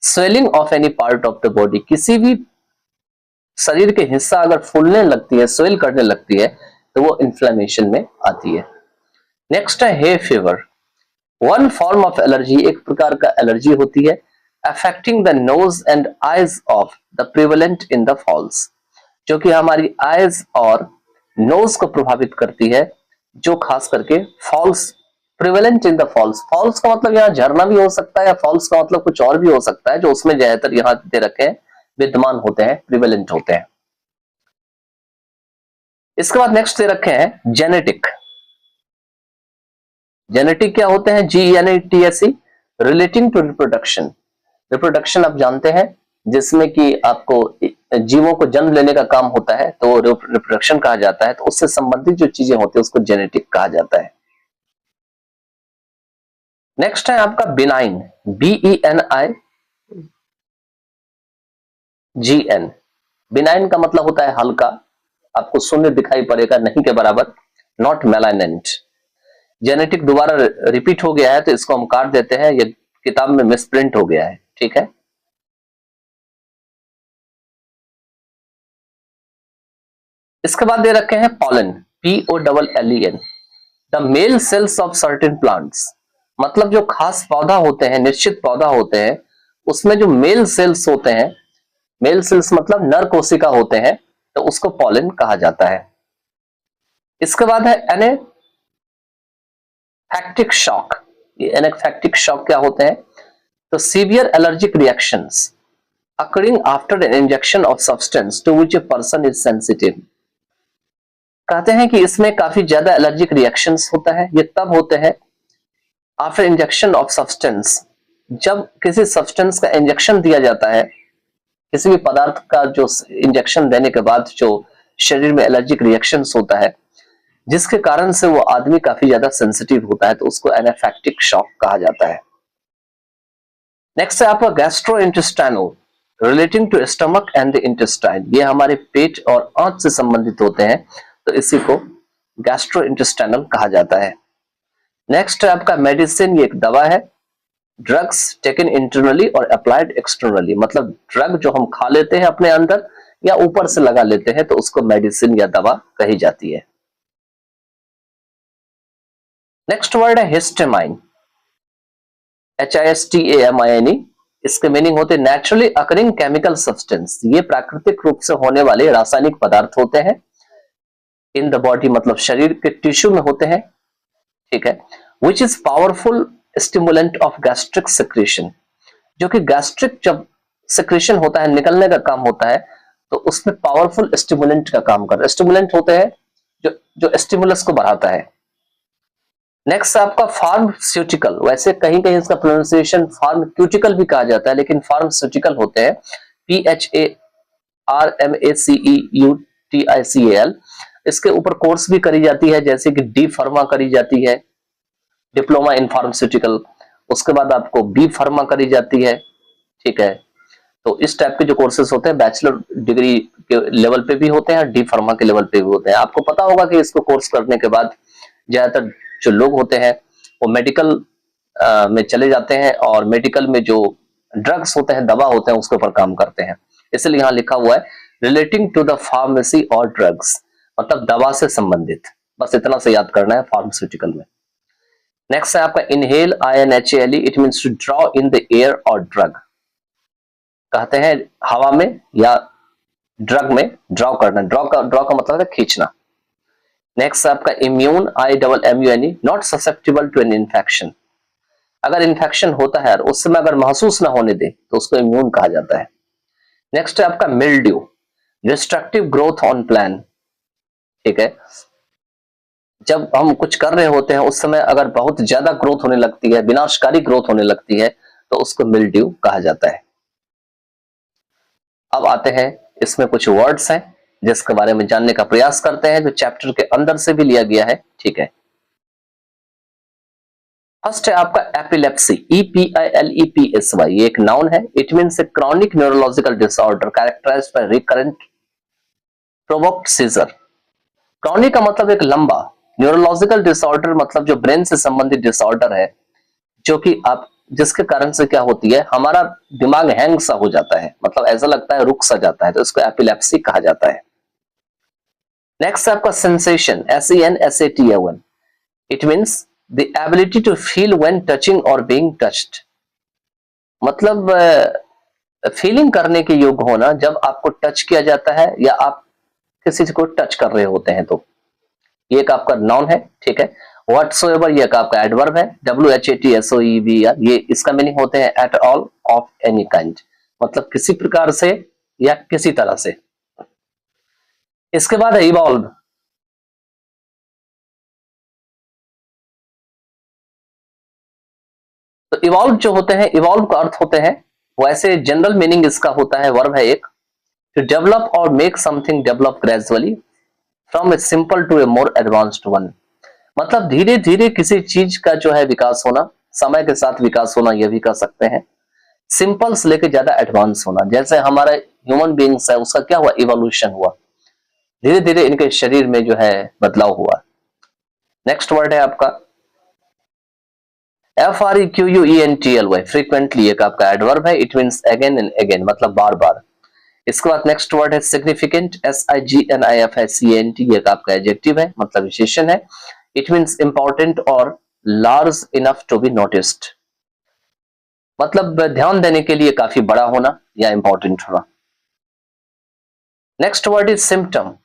swelling of any part of the body. किसी भी शरीर के हिस्सा अगर फूलने लगती है, स्वेल करने लगती है, तो वो इन्फ्लेमेशन में आती है। नेक्स्ट है hay fever. One form of allergy, एक प्रकार का एलर्जी होती है, affecting the nose and eyes of the prevalent in the falls, जो कि हमारी आईज और नोज को प्रभावित करती है, जो खास करके falls, prevalent in the falls. Falls का मतलब यहाँ झरना भी हो सकता है, या फॉल्स का मतलब कुछ और भी हो सकता है, जो उसमें ज्यादातर यहाँ दे रखे हैं विद्यमान होते हैं, प्रिवेलेंट होते हैं। इसके बाद नेक्स्ट दे रखे हैं जेनेटिक। जेनेटिक क्या होते हैं? GENETC, relating to reproduction. Reproduction आप जानते हैं, जिसमें कि आपको जीवों को जन्म लेने का काम होता है, तो रिप्रोडक्शन कहा जाता है। तो उससे संबंधित जो चीजें होती है उसको जेनेटिक कहा जाता है। नेक्स्ट है आपका बिनाइन, BENIGN। बिनाइन का मतलब होता है हल्का, आपको शून्य दिखाई पड़ेगा, नहीं के बराबर, नॉट मेलाइनेंट। जेनेटिक दोबारा रिपीट हो गया है तो इसको हम काट देते हैं, ये किताब में मिसप्रिंट हो गया है, ठीक है। इसके बाद दे रखे हैं pollen, POLLEN, the male cells of certain plants. मतलब जो खास पौधा होते हैं, निश्चित पौधा होते हैं, उसमें जो मेल सेल्स होते हैं, मेल सेल्स मतलब नर कोशिका होते हैं, तो उसको पॉलन कहा जाता है। इसके बाद है एनाफैक्टिक शॉक। ये एनाफैक्टिक शॉक क्या होते हैं? तो severe allergic reactions occurring after an injection of substance to which a person is sensitive। कहते हैं कि इसमें काफी ज्यादा एलर्जिक रिएक्शंस होता है। ये तब होते हैं आफ्टर इंजेक्शन ऑफ सब्सटेंस, जब किसी सब्सटेंस का इंजेक्शन दिया जाता है, किसी भी पदार्थ का जो इंजेक्शन देने के बाद जो शरीर में एलर्जिक रिएक्शंस होता है, जिसके कारण से वो आदमी काफी ज्यादा सेंसिटिव होता है, तो उसको एनाफैक्टिक शॉक कहा जाता है। नेक्स्ट है आपका gastrointestinal, relating to stomach and the intestine. ये हमारे पेट और आंत से संबंधित होते हैं, तो इसी को गैस्ट्रोइंटेस्टाइनल कहा जाता है। नेक्स्ट है आपका मेडिसिन, ये एक दवा है। ड्रग्स टेकन इंटरनली और अप्लाइड एक्सटर्नली, मतलब ड्रग जो हम खा लेते हैं अपने अंदर या ऊपर से लगा लेते हैं, तो उसको मेडिसिन या दवा कही जाती है। नेक्स्ट वर्ड है हिस्टामाइन, HISTAMINE। इसके मीनिंग होते हैं नेचुरली अकरिंग केमिकल सब्सटेंस। ये प्राकृतिक रूप से होने वाले रासायनिक पदार्थ होते हैं इन द बॉडी, मतलब शरीर के टिश्यू में होते हैं, ठीक है। Which is powerful stimulant of gastric secretion, जो कि गैस्ट्रिक जब सेक्रेशन होता है, निकलने का काम होता है, तो उसमें पावरफुल स्टिमुलेंट का काम करता है। स्टिमुलेंट होते हैं जो स्टिमुलस को बढ़ाता है। नेक्स्ट आपका फार्मास्यूटिकल, वैसे कहीं कहीं इसका प्रोनाउंसिएशन फार्मास्यूटिकल भी कहा जाता है, लेकिन फार्मास्यूटिकल होते हैं PHARMACEUTICAL। इसके ऊपर कोर्स भी करी जाती है, जैसे कि डी फार्मा करी जाती है, डिप्लोमा इन फार्मास्यूटिकल। उसके बाद आपको बी फार्मा करी जाती है, ठीक है। तो इस टाइप के जो कोर्सेज होते हैं बैचलर डिग्री के लेवल पे भी होते हैं, डी फार्मा के लेवल पे भी होते हैं। आपको पता होगा कि इसको कोर्स करने के बाद ज्यादातर जो लोग होते हैं वो मेडिकल में चले जाते हैं, और मेडिकल में जो ड्रग्स होते हैं, दवा होते हैं, उसके ऊपर काम करते हैं। इसलिए यहाँ लिखा हुआ है रिलेटिंग टू द फार्मेसी और ड्रग्स, मतलब दवा से संबंधित। बस इतना से याद करना है फार्मास्यूटिकल में। नेक्स्ट है आपका inhale, INHALE, it means to draw in the air और ड्रग। कहते हैं हवा में या ड्रग में ड्रॉ करना। ड्रॉ का मतलब है खींचना। नेक्स्ट आपका immune, IMMUNE, not susceptible to an infection. अगर इन्फेक्शन होता है और उस समय अगर महसूस ना होने दे तो उसको इम्यून कहा जाता है। नेक्स्ट है आपका mildew, destructive growth on plant, ठीक है। जब हम कुछ कर रहे होते हैं उस समय अगर बहुत ज्यादा ग्रोथ होने लगती है, विनाशकारी ग्रोथ होने लगती है, तो उसको मिल्ड्यू कहा जाता है। अब आते हैं, इसमें कुछ वर्ड्स हैं जिसके बारे में जानने का प्रयास करते हैं, जो चैप्टर के अंदर से भी लिया गया है, ठीक है। फर्स्ट है आपका एपिलेप्सी, EPILEPSY। ये एक नाउन है। It means a chronic neurological disorder characterised by recurrent provoked seizure. Chronic का मतलब एक लंबा, न्यूरोलॉजिकल डिसऑर्डर मतलब जो ब्रेन से संबंधित डिसऑर्डर है, जो कि आप जिसके कारण से क्या होती है, हमारा दिमाग हैंग सा हो जाता है, मतलब ऐसा लगता है रुक सा जाता है, तो इसको एपिलेप्सी कहा जाता है। नेक्स्ट आपका sensation, SENSATION। It means the ability to feel when touching और बीइंग टच्ड, मतलब फीलिंग करने के योग्य होना जब आपको टच किया जाता है या आप किसी को टच कर रहे होते हैं। तो ये एक आपका नाउन है, ठीक है। व्हाटसोएवर ये एक आपका एडवर्ब है, WHATSOEVER। ये इसका मीनिंग होते हैं at all, of any kind, मतलब किसी प्रकार से, या किसी तरह से। इसके बाद है इवॉल्व। तो इवॉल्व जो होते हैं, इवॉल्व का अर्थ होते हैं, वैसे जनरल मीनिंग इसका होता है, वर्ब है एक, टू डेवलप और make something develop gradually from a simple to a more advanced one. मतलब धीरे धीरे किसी चीज का जो है विकास होना, समय के साथ विकास होना, यह भी कह सकते हैं। सिंपल से लेके ज्यादा एडवांस होना, जैसे हमारा ह्यूमन बींग्स है उसका क्या हुआ, इवोल्यूशन हुआ, धीरे धीरे इनके शरीर में जो है बदलाव हुआ। नेक्स्ट वर्ड है आपका FREQUENTLY, फ्रीक्वेंटली, एक आपका एडवर्ब है, it means again and again, मतलब बार बार। इसके बाद नेक्स्ट वर्ड है सिग्निफिकेंट, SIGNIFICENT, एक आपका एडजेक्टिव है, मतलब विशेषण है, इट मींस इंपॉर्टेंट और large enough to be noticed, मतलब ध्यान देने के लिए काफी बड़ा होना या इंपॉर्टेंट होना। Next word is symptom,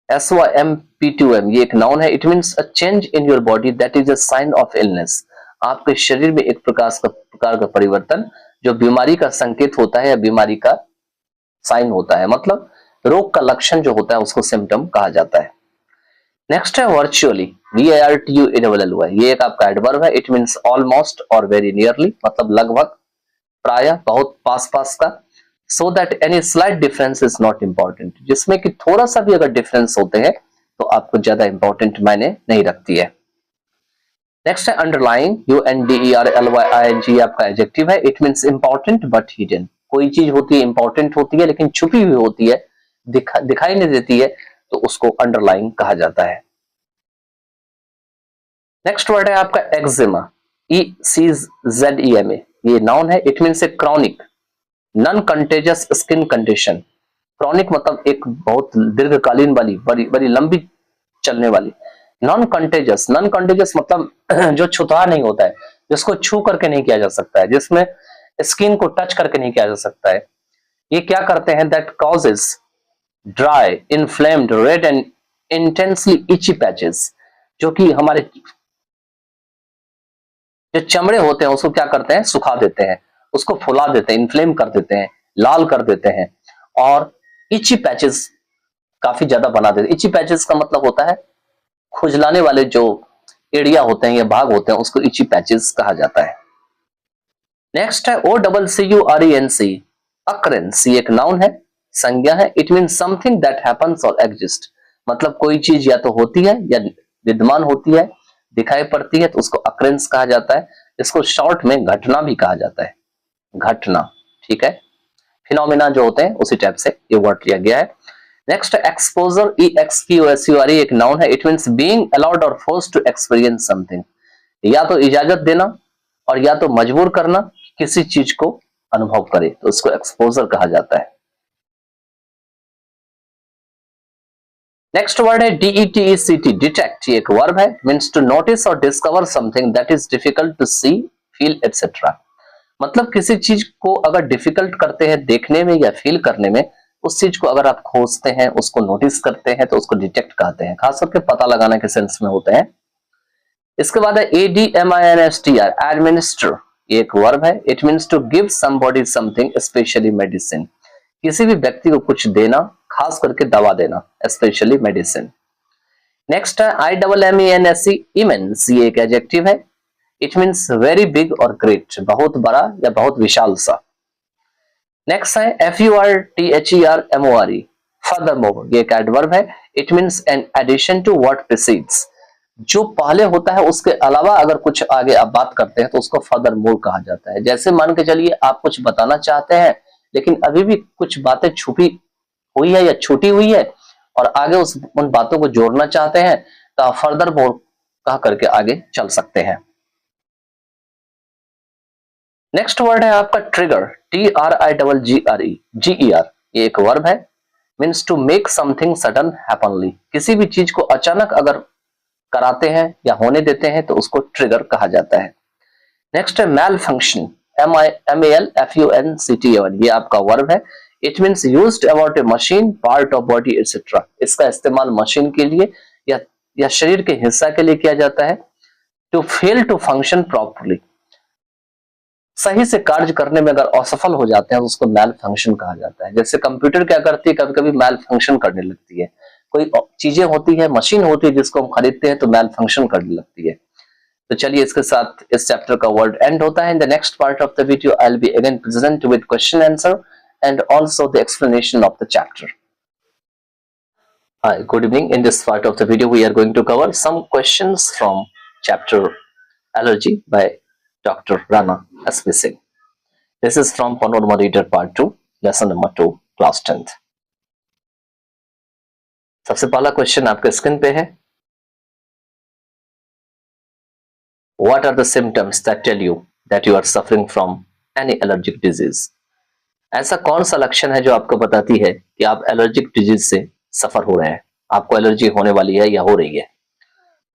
SYMPTOM, ये एक नाउन है, it means a change in your body that is a sign of illness, आपके शरीर में एक प्रकार का परिवर्तन जो बीमारी का संकेत होता है या बीमारी का साइन होता है, मतलब रोग का लक्षण जो होता है उसको सिम्टम कहा जाता है। नेक्स्ट है वर्चुअली, VIRTUALLY, ये एक आपका एडवर्ब है, इट मींस ऑलमोस्ट और वेरी नियरली, मतलब लगभग, प्रायः, बहुत पास पास का। So that any slight difference is not important, जिसमें कि थोड़ा सा भी अगर डिफरेंस होते हैं तो आपको ज्यादा इंपॉर्टेंट मायने नहीं रखती है। नेक्स्ट है अंडरलाइंग, UNDERLYING, आपका एडजेक्टिव है, it means important but hidden, कोई चीज होती है इंपॉर्टेंट होती है लेकिन छुपी हुई होती है, दिखाई नहीं देती है, तो उसको अंडरलाइंग कहा जाता है। नेक्स्ट वर्ड है आपका एक्जिमा, ECZEMA, ये नाउन है, it means a chronic non contagious skin condition, chronic मतलब एक बहुत दीर्घकालीन वाली, बड़ी बड़ी लंबी चलने वाली। नॉन कंटेजियस, नॉन कंटेजियस मतलब जो छुता नहीं होता है, जिसको छू करके नहीं किया जा सकता है, जिसमें स्किन को टच करके नहीं किया जा सकता है। ये क्या करते हैं, that causes dry inflamed red and intensely itchy patches, जो कि हमारे जो चमड़े होते हैं उसको क्या करते हैं, सुखा देते हैं, उसको फुला देते हैं, इन्फ्लेम कर देते हैं, लाल कर देते हैं, और इची पैचेस काफी ज्यादा बना देते हैं। इची पैचेस का मतलब होता है खुजलाने वाले जो एरिया होते हैं या भाग होते हैं, उसको इची पैचेस कहा जाता है। नेक्स्ट है OCCURENC, अकरेंस, ये एक नाउन है, संज्ञा है, it mean something that happens और एग्जिस्ट, मतलब कोई चीज या तो होती है या विद्यमान होती है, दिखाई पड़ती है, तो उसको अकरेंस कहा जाता है। इसको शॉर्ट में घटना भी कहा जाता है, घटना, ठीक है, फिनोमिना जो होते हैं उसी टाइप से ये वर्ड लिया गया है। नेक्स्ट एक्सपोजर, EXPOSURE, एक नाउन है, इट मींस बीइंग अलाउड और फोर्स्ड टू एक्सपीरियंस समथिंग, या तो इजाजत देना और या तो मजबूर करना किसी चीज को अनुभव करे, तो उसको एक्सपोजर कहा जाता है। नेक्स्ट वर्ड है DETECT, डिटेक्ट, ये एक वर्ब है, मींस टू नोटिस और discover something that is difficult to see feel etcetera, मतलब किसी चीज को अगर डिफिकल्ट करते हैं देखने में या फील करने में, उस चीज को अगर आप खोजते हैं, उसको नोटिस करते हैं, तो उसको डिटेक्ट कहते हैं, खास करके पता लगाने के सेंस में होते हैं। इसके बाद है ADMINSTR, एडमिनिस्टर, एक वर्ब है, it means to give somebody something, specially medicine, किसी भी व्यक्ति को कुछ देना, खास करके दवा देना, स्पेशली मेडिसिन। नेक्स्ट है IMMENSE, इमेंस, ये एक एडजेक्टिव है, इट मींस वेरी बिग और ग्रेट, बहुत बड़ा या बहुत विशाल सा। नेक्स्ट है FURTHERMORE, फर्दरमोर, ये एक एडवर्ब है, it means an addition to what precedes, जो पहले होता है उसके अलावा अगर कुछ आगे आप बात करते हैं तो उसको फर्दरमोर कहा जाता है। जैसे मान के चलिए आप कुछ बताना चाहते हैं लेकिन अभी भी कुछ बातें छुपी हुई है या छूटी हुई है और आगे उन बातों को जोड़ना चाहते हैं, तो आप फर्दरमोर कह करके आगे चल सकते हैं। नेक्स्ट वर्ड है आपका ट्रिगर, TRIGGER, ये एक वर्ब है, means to make something sudden happenly, किसी भी चीज को अचानक अगर कराते हैं या होने देते हैं तो उसको ट्रिगर कहा जाता है। नेक्स्ट है मैल फंक्शन, MALFUNCTON, ये आपका वर्ब है, it means used about A machine, part of body etcetera, इसका इस्तेमाल मशीन के लिए या शरीर के हिस्सा के लिए किया जाता है। To fail to function properly, सही से कार्य करने में अगर असफल हो जाते हैं तो उसको मैल फंक्शन कहा जाता है। जैसे कंप्यूटर क्या करती है, कभी कभी मैल फंक्शन करने लगती है। कोई चीजें होती है, मशीन होती है जिसको हम खरीदते हैं तो मैल फंक्शन करने लगती है। तो चलिए इसके साथ इस चैप्टर का वर्ड एंड होता है। In the next part of the video I will be again present with question answer and also the explanation of the chapter. Hi, good evening. In this part of the video, we are going to cover some questions from chapter Allergy by Dr. Rana S.V. Singh. This is from Panorama Reader Part 2, Lesson number 2, Class 10th. सबसे पहला question आपके screen पे है। What are the symptoms that tell you that you are suffering from any allergic disease? ऐसा कौन सा लक्षण है जो आपको बताती है कि आप एलर्जिक डिजीज से सफर हो रहे हैं, आपको एलर्जी होने वाली है या हो रही है।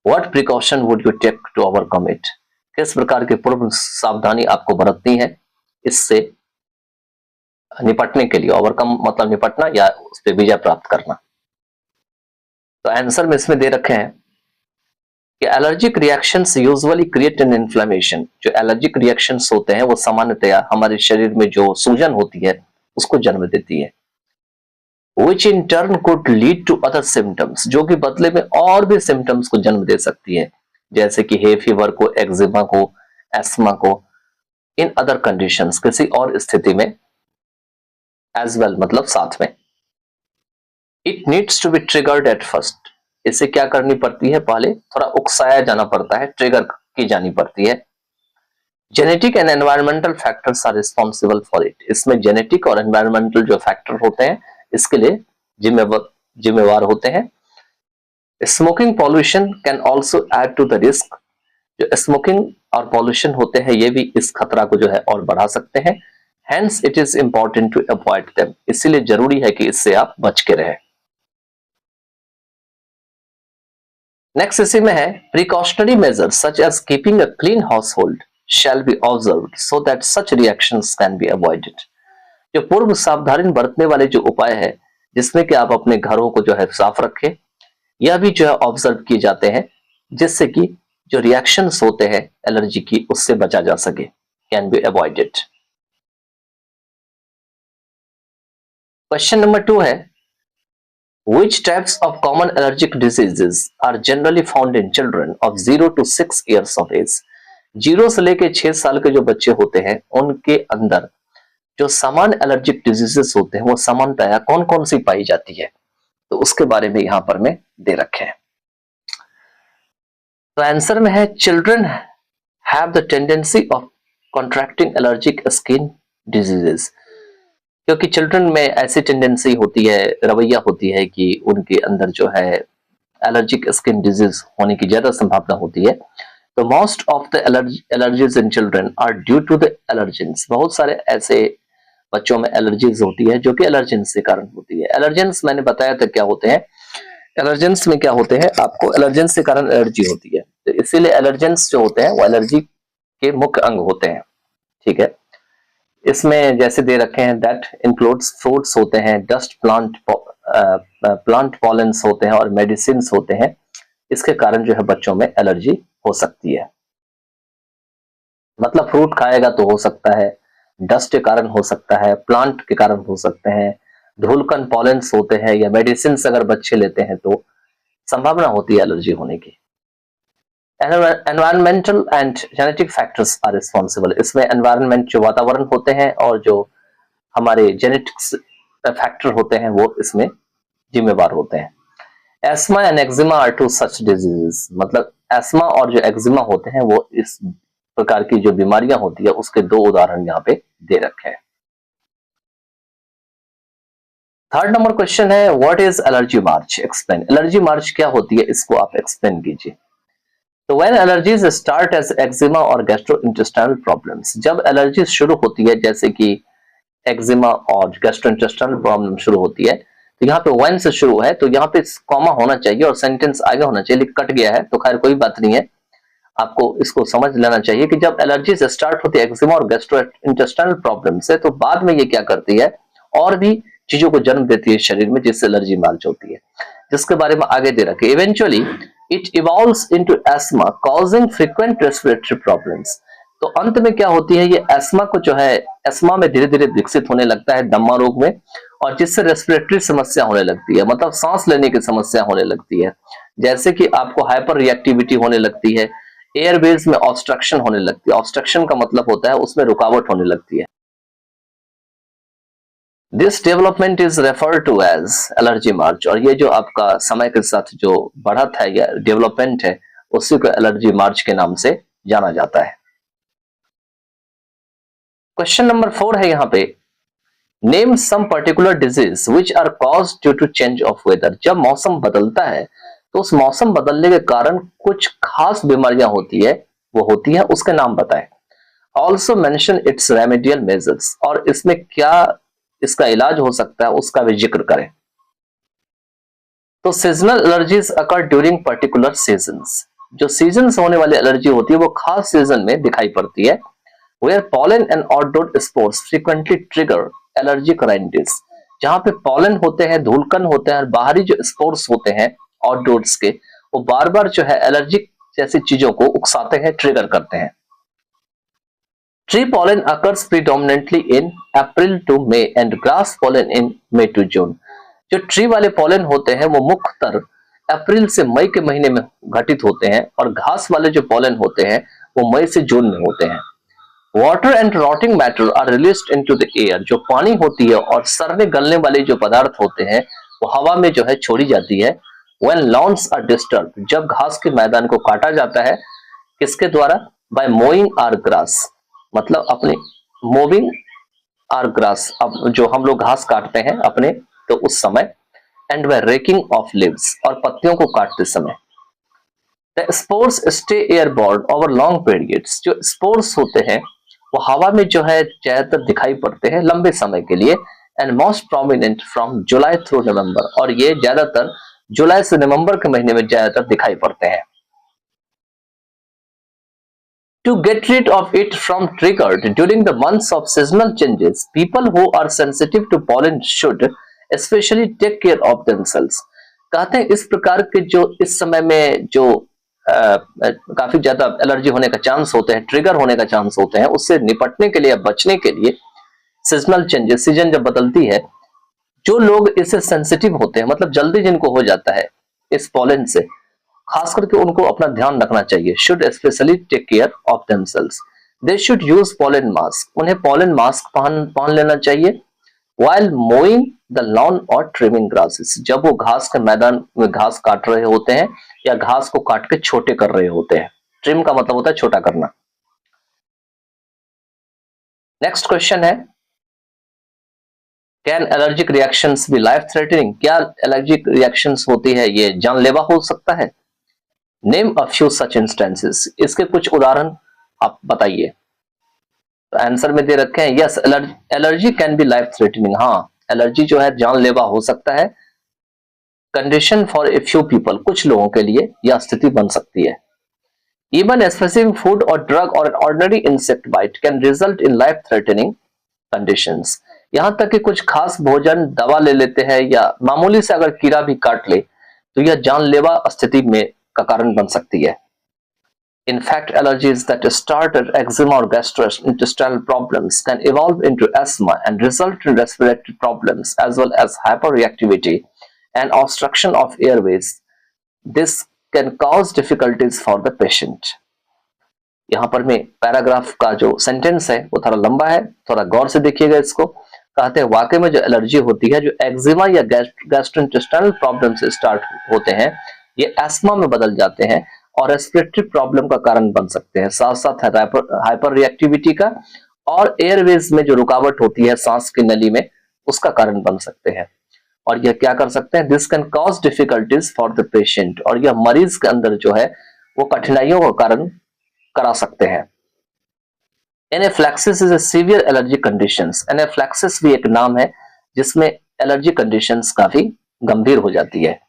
What precaution would you take to overcome it? किस प्रकार की पूर्व सावधानी आपको बरतनी है इससे निपटने के लिए। ओवरकम मतलब निपटना या उस पर विजय प्राप्त करना। तो आंसर में इसमें दे रखे हैं कि allergic reactions usually create an inflammation. जो एलर्जिक रिएक्शंस होते हैं वो सामान्यतया हमारे शरीर में जो सूजन होती है उसको जन्म देती है। Which in turn could lead to other symptoms, जो कि बदले में और भी सिम्टम्स को जन्म दे सकती है, जैसे कि हे फीवर को, एक्जिमा को, एस्मा को, इन अदर कंडीशंस किसी और स्थिति में एज वेल मतलब साथ में। It needs to be triggered at first, इसे क्या करनी पड़ती है, पहले थोड़ा उकसाया जाना पड़ता है, ट्रिगर की जानी पड़ती है। Genetic and environmental factors are responsible for it, इसमें जेनेटिक और एनवायरमेंटल जो फैक्टर होते हैं इसके लिए जिम्मेवार होते हैं। Smoking pollution can also add to the risk, जो स्मोकिंग और पॉल्यूशन होते हैं ये भी इस खतरा को जो है और बढ़ा सकते हैं। Hence it is important to avoid them, इसीलिए जरूरी है कि इससे आप बच के रहें। नेक्स्ट इसी में है precautionary measures such as keeping a clean household shall be observed so that such reactions can be avoided. जो पूर्व सावधानी बरतने वाले जो उपाय है जिसमें कि आप अपने घरों को जो है साफ रखें, यह भी जो है ऑब्जर्व किए जाते हैं जिससे कि जो रिएक्शंस होते हैं एलर्जी की उससे बचा जा सके, can be avoided. Question number 2 है which types of common allergic diseases are generally found in children of 0 to 6 years of age. 0 से लेके 6 साल के जो बच्चे होते हैं उनके अंदर जो सामान्य एलर्जिक डिजीजेस होते हैं वो सामान्यतया कौन कौन सी पाई जाती है, तो उसके बारे में यहां पर में दे रखे हैं। तो आंसर में है children have the tendency of contracting allergic skin diseases, क्योंकि चिल्ड्रन में ऐसी टेंडेंसी होती है, रवैया होती है कि उनके अंदर जो है एलर्जिक स्किन डिजीज होने की ज्यादा संभावना होती है। तो most of the allergies in children are due to the allergens, बहुत सारे ऐसे बच्चों में एलर्जीज होती है जो कि एलर्जेंस के कारण होती है। एलर्जेंस मैंने बताया था क्या होते हैं, एलर्जेंस में क्या होते हैं, आपको एलर्जेंस के कारण एलर्जी होती है, तो इसीलिए एलर्जेंस जो होते हैं वो एलर्जी के मुख्य अंग होते हैं। ठीक है, इसमें जैसे दे रखे हैं दैट इंक्लूड्स फ्रूट्स होते हैं, डस्ट प्लांट पॉलेंस होते हैं और मेडिसिन होते हैं। इसके कारण जो है बच्चों में एलर्जी हो सकती है, मतलब फ्रूट खाएगा तो हो सकता है, डस्ट के कारण हो सकता है, प्लांट के कारण हो सकते हैं, धूलकण पॉलेंस होते हैं या मेडिसिन अगर बच्चे लेते हैं तो संभावना होती है एलर्जी होने की। Environmental and genetic factors are responsible, इसमें एनवायरनमेंट जो वातावरण होते हैं और जो हमारे जेनेटिक्स फैक्टर होते हैं वो इसमें जिम्मेवार होते हैं। Asthma and eczema are two such diseases, मतलब एस्मा और जो एक्जिमा होते हैं वो इस प्रकार की जो बीमारियां होती है उसके 2 उदाहरण यहाँ पे दे रखे हैं। थर्ड नंबर क्वेश्चन है what is allergy march, explain. Allergy march क्या होती है इसको आप एक्सप्लेन कीजिए। तो when allergies start as eczema और गैस्ट्रोइंटेस्टाइनल प्रॉब्लम्स, जब एलर्जी शुरू होती है जैसे कि एक्जिमा और गैस्ट्रोइंटेस्टाइनल प्रॉब्लम शुरू होती है, तो यहाँ पे व्हेन से शुरू है तो यहाँ पे कॉमा होना चाहिए और सेंटेंस आगे होना चाहिए, कट गया है तो खैर कोई बात नहीं है, आपको इसको समझ लेना चाहिए कि जब एलर्जी से स्टार्ट होती है एक्जिमा और गैस्ट्रोइंटेस्टाइनल प्रॉब्लम से, तो बाद में ये क्या करती है और भी चीजों को जन्म देती है शरीर में जिससे एलर्जी मार्च होती है, जिसके बारे में आगे दे रखे। Eventually it evolves into ESMA causing frequent respiratory problems, तो अंत में क्या होती है, ये एस्मा को जो है एस्मा में धीरे धीरे विकसित होने लगता है दमा रोग में, और जिससे रेस्पिरेटरी समस्या होने लगती है, मतलब सांस लेने की समस्या होने लगती है, जैसे कि आपको हाइपर रिएक्टिविटी होने लगती है, एयरवेज में ऑब्स्ट्रक्शन होने लगती है। ऑब्स्ट्रक्शन का मतलब होता है उसमें रुकावट होने लगती है। This development is refer to as allergy march, और ये जो आपका समय के साथ जो बढ़त है या डेवलपमेंट है उसी को एलर्जी मार्च के नाम से जाना जाता है। क्वेश्चन नंबर 4 है यहाँ पे, name some particular disease which are cause due to change of weather. जब मौसम बदलता है तो उस मौसम बदलने के कारण कुछ खास बीमारियां होती है, वो होती है, उसके नाम बताएं। Also mention it's remedial measures, और इसमें क्या इसका इलाज हो सकता है उसका भी जिक्र करें। तो सीजनल एलर्जीज अकर ड्यूरिंग पर्टिकुलर सीजन्स, जो सीजन से होने वाली एलर्जी होती है वो खास सीजन में दिखाई पड़ती है। Where pollen and outdoor spores frequently trigger allergic rhinitis, जहां पे पॉलन होते हैं, धूलकण होते हैं, और बाहरी जो स्पोर्स होते हैं आउटडोर्स के, वो बार बार जो है एलर्जिक जैसी चीजों को उकसाते हैं, ट्रिगर करते हैं। Tree pollen occurs predominantly in April to May and grass pollen in May to June। जो ट्री वाले पॉलन होते हैं वो मुख्यतर अप्रैल से मई के महीने में घटित होते हैं, और घास वाले जो पॉलन होते हैं वो मई से जून में होते हैं। Water and rotting matter are released into the air, जो पानी होती है और सड़ने गलने वाले जो पदार्थ होते हैं वो हवा में जो है छोड़ी जाती है। व्हेन लॉन्स आर डिस्टर्ब, जब घास के मैदान को काटा जाता है, किसके द्वारा, बाय मोइंग आर ग्रास, मतलब अपने मूविंग आर ग्रास, अब जो हम लोग घास काटते हैं अपने, तो उस समय, and by raking of leaves, और पत्तियों को काटते समय। The spores stay airborne over long periods, जो स्पोर्स होते हैं वो हवा में जो है ज्यादातर दिखाई पड़ते हैं लंबे समय के लिए। And most prominent from July through November, और ये ज्यादातर जुलाई से नवंबर के महीने में ज्यादातर दिखाई पड़ते हैं। To get rid of it from triggered during the months of seasonal changes, people who are sensitive to pollen should especially take care of themselves। कहते हैं इस प्रकार के जो इस समय में जो काफी ज्यादा एलर्जी होने का चांस होते हैं, ट्रिगर होने का चांस होते हैं, उससे निपटने के लिए, बचने के लिए, सीजनल चेंजेस, सीजन जब बदलती है, जो लोग इससे सेंसिटिव होते हैं, मतलब जल्दी जिनको हो जाता है इस पॉलन से, खास करके उनको अपना ध्यान रखना चाहिए। Should specially take care of themselves, they should use pollen mask, उन्हें पॉलन मास्क पहन लेना चाहिए। while mowing the lawn or trimming grasses, जब वो घास के मैदान में घास काट रहे होते हैं या घास को काट के छोटे कर रहे होते हैं। ट्रिम का मतलब होता है छोटा करना। नेक्स्ट क्वेश्चन है, can allergic reactions be life threatening, क्या एलर्जिक रिएक्शंस होती है ये जानलेवा हो सकता है। Name a few such instances, इसके कुछ उदाहरण आप बताइए। तो आंसर में दे रखे हैं, yes allergy can be life threatening, हाँ एलर्जी जो है जानलेवा हो सकता है। Condition for a few people, कुछ लोगों के लिए यह स्थिति बन सकती है। इवन स्पेसिफिक फूड और ड्रग और ordinary insect bite can result in life threatening conditions, यहां तक कि कुछ खास भोजन, दवा ले लेते हैं या मामूली से अगर कीड़ा भी काट ले तो यह जानलेवा स्थिति में का कारण बन सकती है। In fact, allergies that start at eczema or gastrointestinal problems can evolve into asthma and result in respiratory problems as well as hyperreactivity and obstruction of airways. This can cause difficulties for the patient. यहाँ पर में paragraph का जो sentence है वो थोड़ा लंबा है, थोड़ा गौर से देखिएगा इसको। कहते हैं वाकई में जो एलर्जी होती है, जो एक्जिमा या गैस्ट्रोइंटेस्टाइनल प्रॉब्लम से स्टार्ट होते हैं, ये एस्मा में बदल जाते हैं और रेस्पिरेटरी प्रॉब्लम का कारण बन सकते हैं, साथ साथ हाइपर रिएक्टिविटी का और एयरवेज में जो रुकावट होती है सांस की नली में, उसका कारण बन सकते हैं। और यह क्या कर सकते हैं, this can cause difficulties for the patient, और यह मरीज के अंदर जो है वो कठिनाइयों का कारण करा सकते हैं। Anaphylaxis is a severe allergy conditions, anaphylaxis भी एक नाम है जिसमें एलर्जी कंडीशंस काफी गंभीर हो जाती है।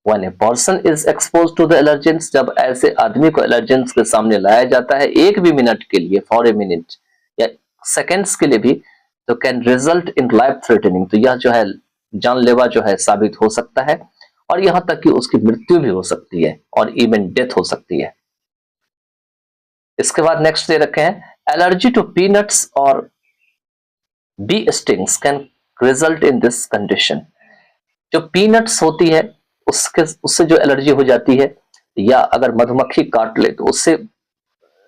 When a person is exposed to the allergens, जब ऐसे आदमी को एलर्जेंस के सामने लाया जाता है एक भी मिनट के लिए, फॉर ए मिनट या सेकेंड्स के लिए भी, तो can result in life threatening, तो यह जो है जानलेवा जो है साबित हो सकता है, और यहां तक कि उसकी मृत्यु भी हो सकती है और इवन डेथ हो सकती है। इसके बाद नेक्स्ट दे रखे हैं, एलर्जी टू पीनट्स और bee stings can result in this condition. जो पीनट्स होती है उससे जो एलर्जी हो जाती है, या अगर मधुमक्खी काट ले तो उससे,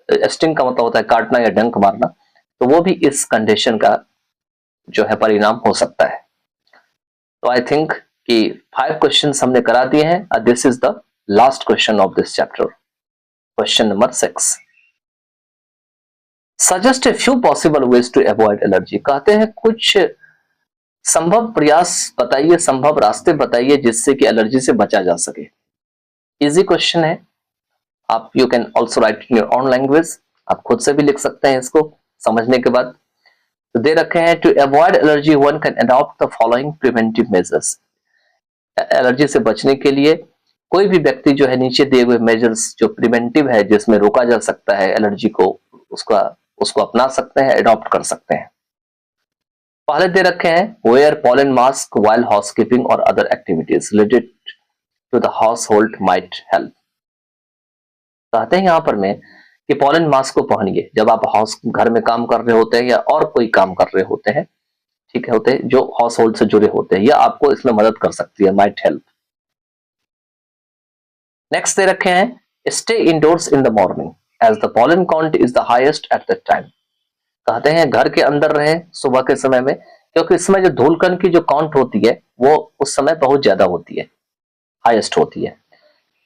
स्टिंग का मतलब होता है काटना या डंक मारना, तो वो भी इस कंडीशन का जो है परिणाम हो सकता है। तो आई थिंक कि 5 क्वेश्चंस हमने करा दिए हैं। This is the last question of this chapter, question number 6। Suggest a few possible ways to avoid allergy. कहते हैं कुछ संभव प्रयास बताइए, संभव रास्ते बताइए जिससे कि एलर्जी से बचा जा सके। इजी क्वेश्चन है, आप you can also right in your own language, आप खुद से भी लिख सकते हैं इसको समझने के बाद। तो दे रखे हैं, to avoid allergy one can adopt the following preventive measures. Allergy से बचने के लिए कोई भी व्यक्ति जो है नीचे दिए हुए मेजर्स जो प्रिवेंटिव है, जिसमें रोका जा सकता है एलर्जी को, उसको अपना सकते हैं, अडॉप्ट कर सकते हैं। पहले दे रखे हैं, wear pollen mask while housekeeping और other activities related to the household might help. कहते हैं यहां पर में कि पॉलन मास्क को पहनिए जब आप घर में काम कर रहे होते हैं या और कोई काम कर रहे होते हैं, ठीक है, होते हैं जो हाउस होल्ड से जुड़े होते हैं, या आपको इसमें मदद कर सकती है, माइट हेल्प। नेक्स्ट दे रखे हैं, stay indoors in the morning as the pollen count is the highest at that time. कहते हैं घर के अंदर रहे सुबह के समय में, क्योंकि इस समय जो धूलकण की जो काउंट होती है वो उस समय बहुत ज्यादा होती है, हाईएस्ट होती है।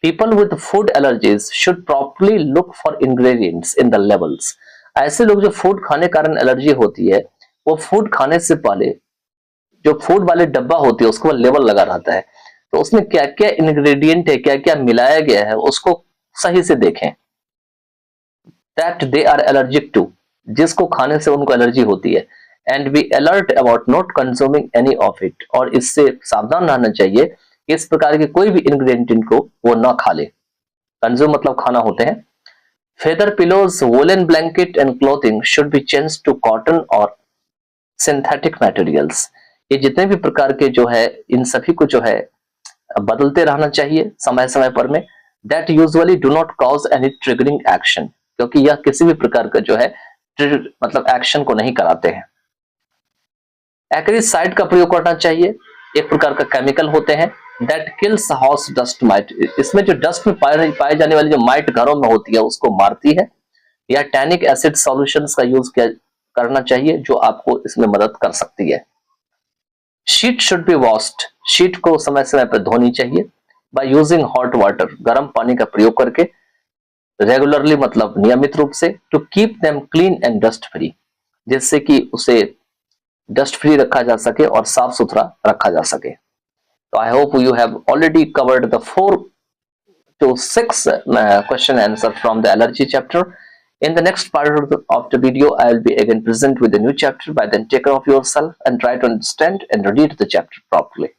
People with food allergies should properly look for ingredients in the levels. ऐसे लोग जो फूड खाने के कारण एलर्जी होती है, वो फूड खाने से पहले जो फूड वाले डब्बा होती है उसको लेवल लगा रहता है, तो उसमें क्या क्या इंग्रेडिएंट है, क्या क्या मिलाया गया है, उसको सही से देखें। That they are allergic to, जिसको खाने से उनको एलर्जी होती है, and be alert about not consuming any of it, और इससे सावधान रहना चाहिए कि इस प्रकार के कोई भी इंग्रेडिएंट को वो ना खा ले। कंज्यूम मतलब खाना होते हैं। Feather pillows, woollen blanket and clothing should be change to cotton और सिंथेटिक मटेरियल्स। ये जितने भी प्रकार के जो है, इन सभी को जो है बदलते रहना चाहिए समय समय पर में। That usually do not cause any triggering action, क्योंकि यह किसी भी प्रकार का जो है मतलब एक्शन को नहीं कराते हैं। एक्रिसाइड का प्रयोग करना चाहिए, एक प्रकार का केमिकल होते हैं, that kills house dust might. इसमें जो डस्ट में पाए जाने वाली जो माइट घरों में होती है उसको मारती है। या टैनिक एसिड सॉल्यूशंस का यूज करना चाहिए जो आपको इसमें मदद कर सकती है। Sheet should be washed, sheet को समय समय पर धोनी चाहिए। बाय यूजिंग हॉट वाटर, गर्म पानी का प्रयोग करके, रेगुलरली मतलब नियमित रूप से, to keep them clean and dust free, जिससे कि उसे डस्ट फ्री रखा जा सके और साफ सुथरा रखा जा सके। तो I hope you have already covered the 4 to 6 question answer from the allergy chapter. In the next part of the video, I will be again present with a new chapter. By then, take care of yourself and try to understand and read the chapter properly.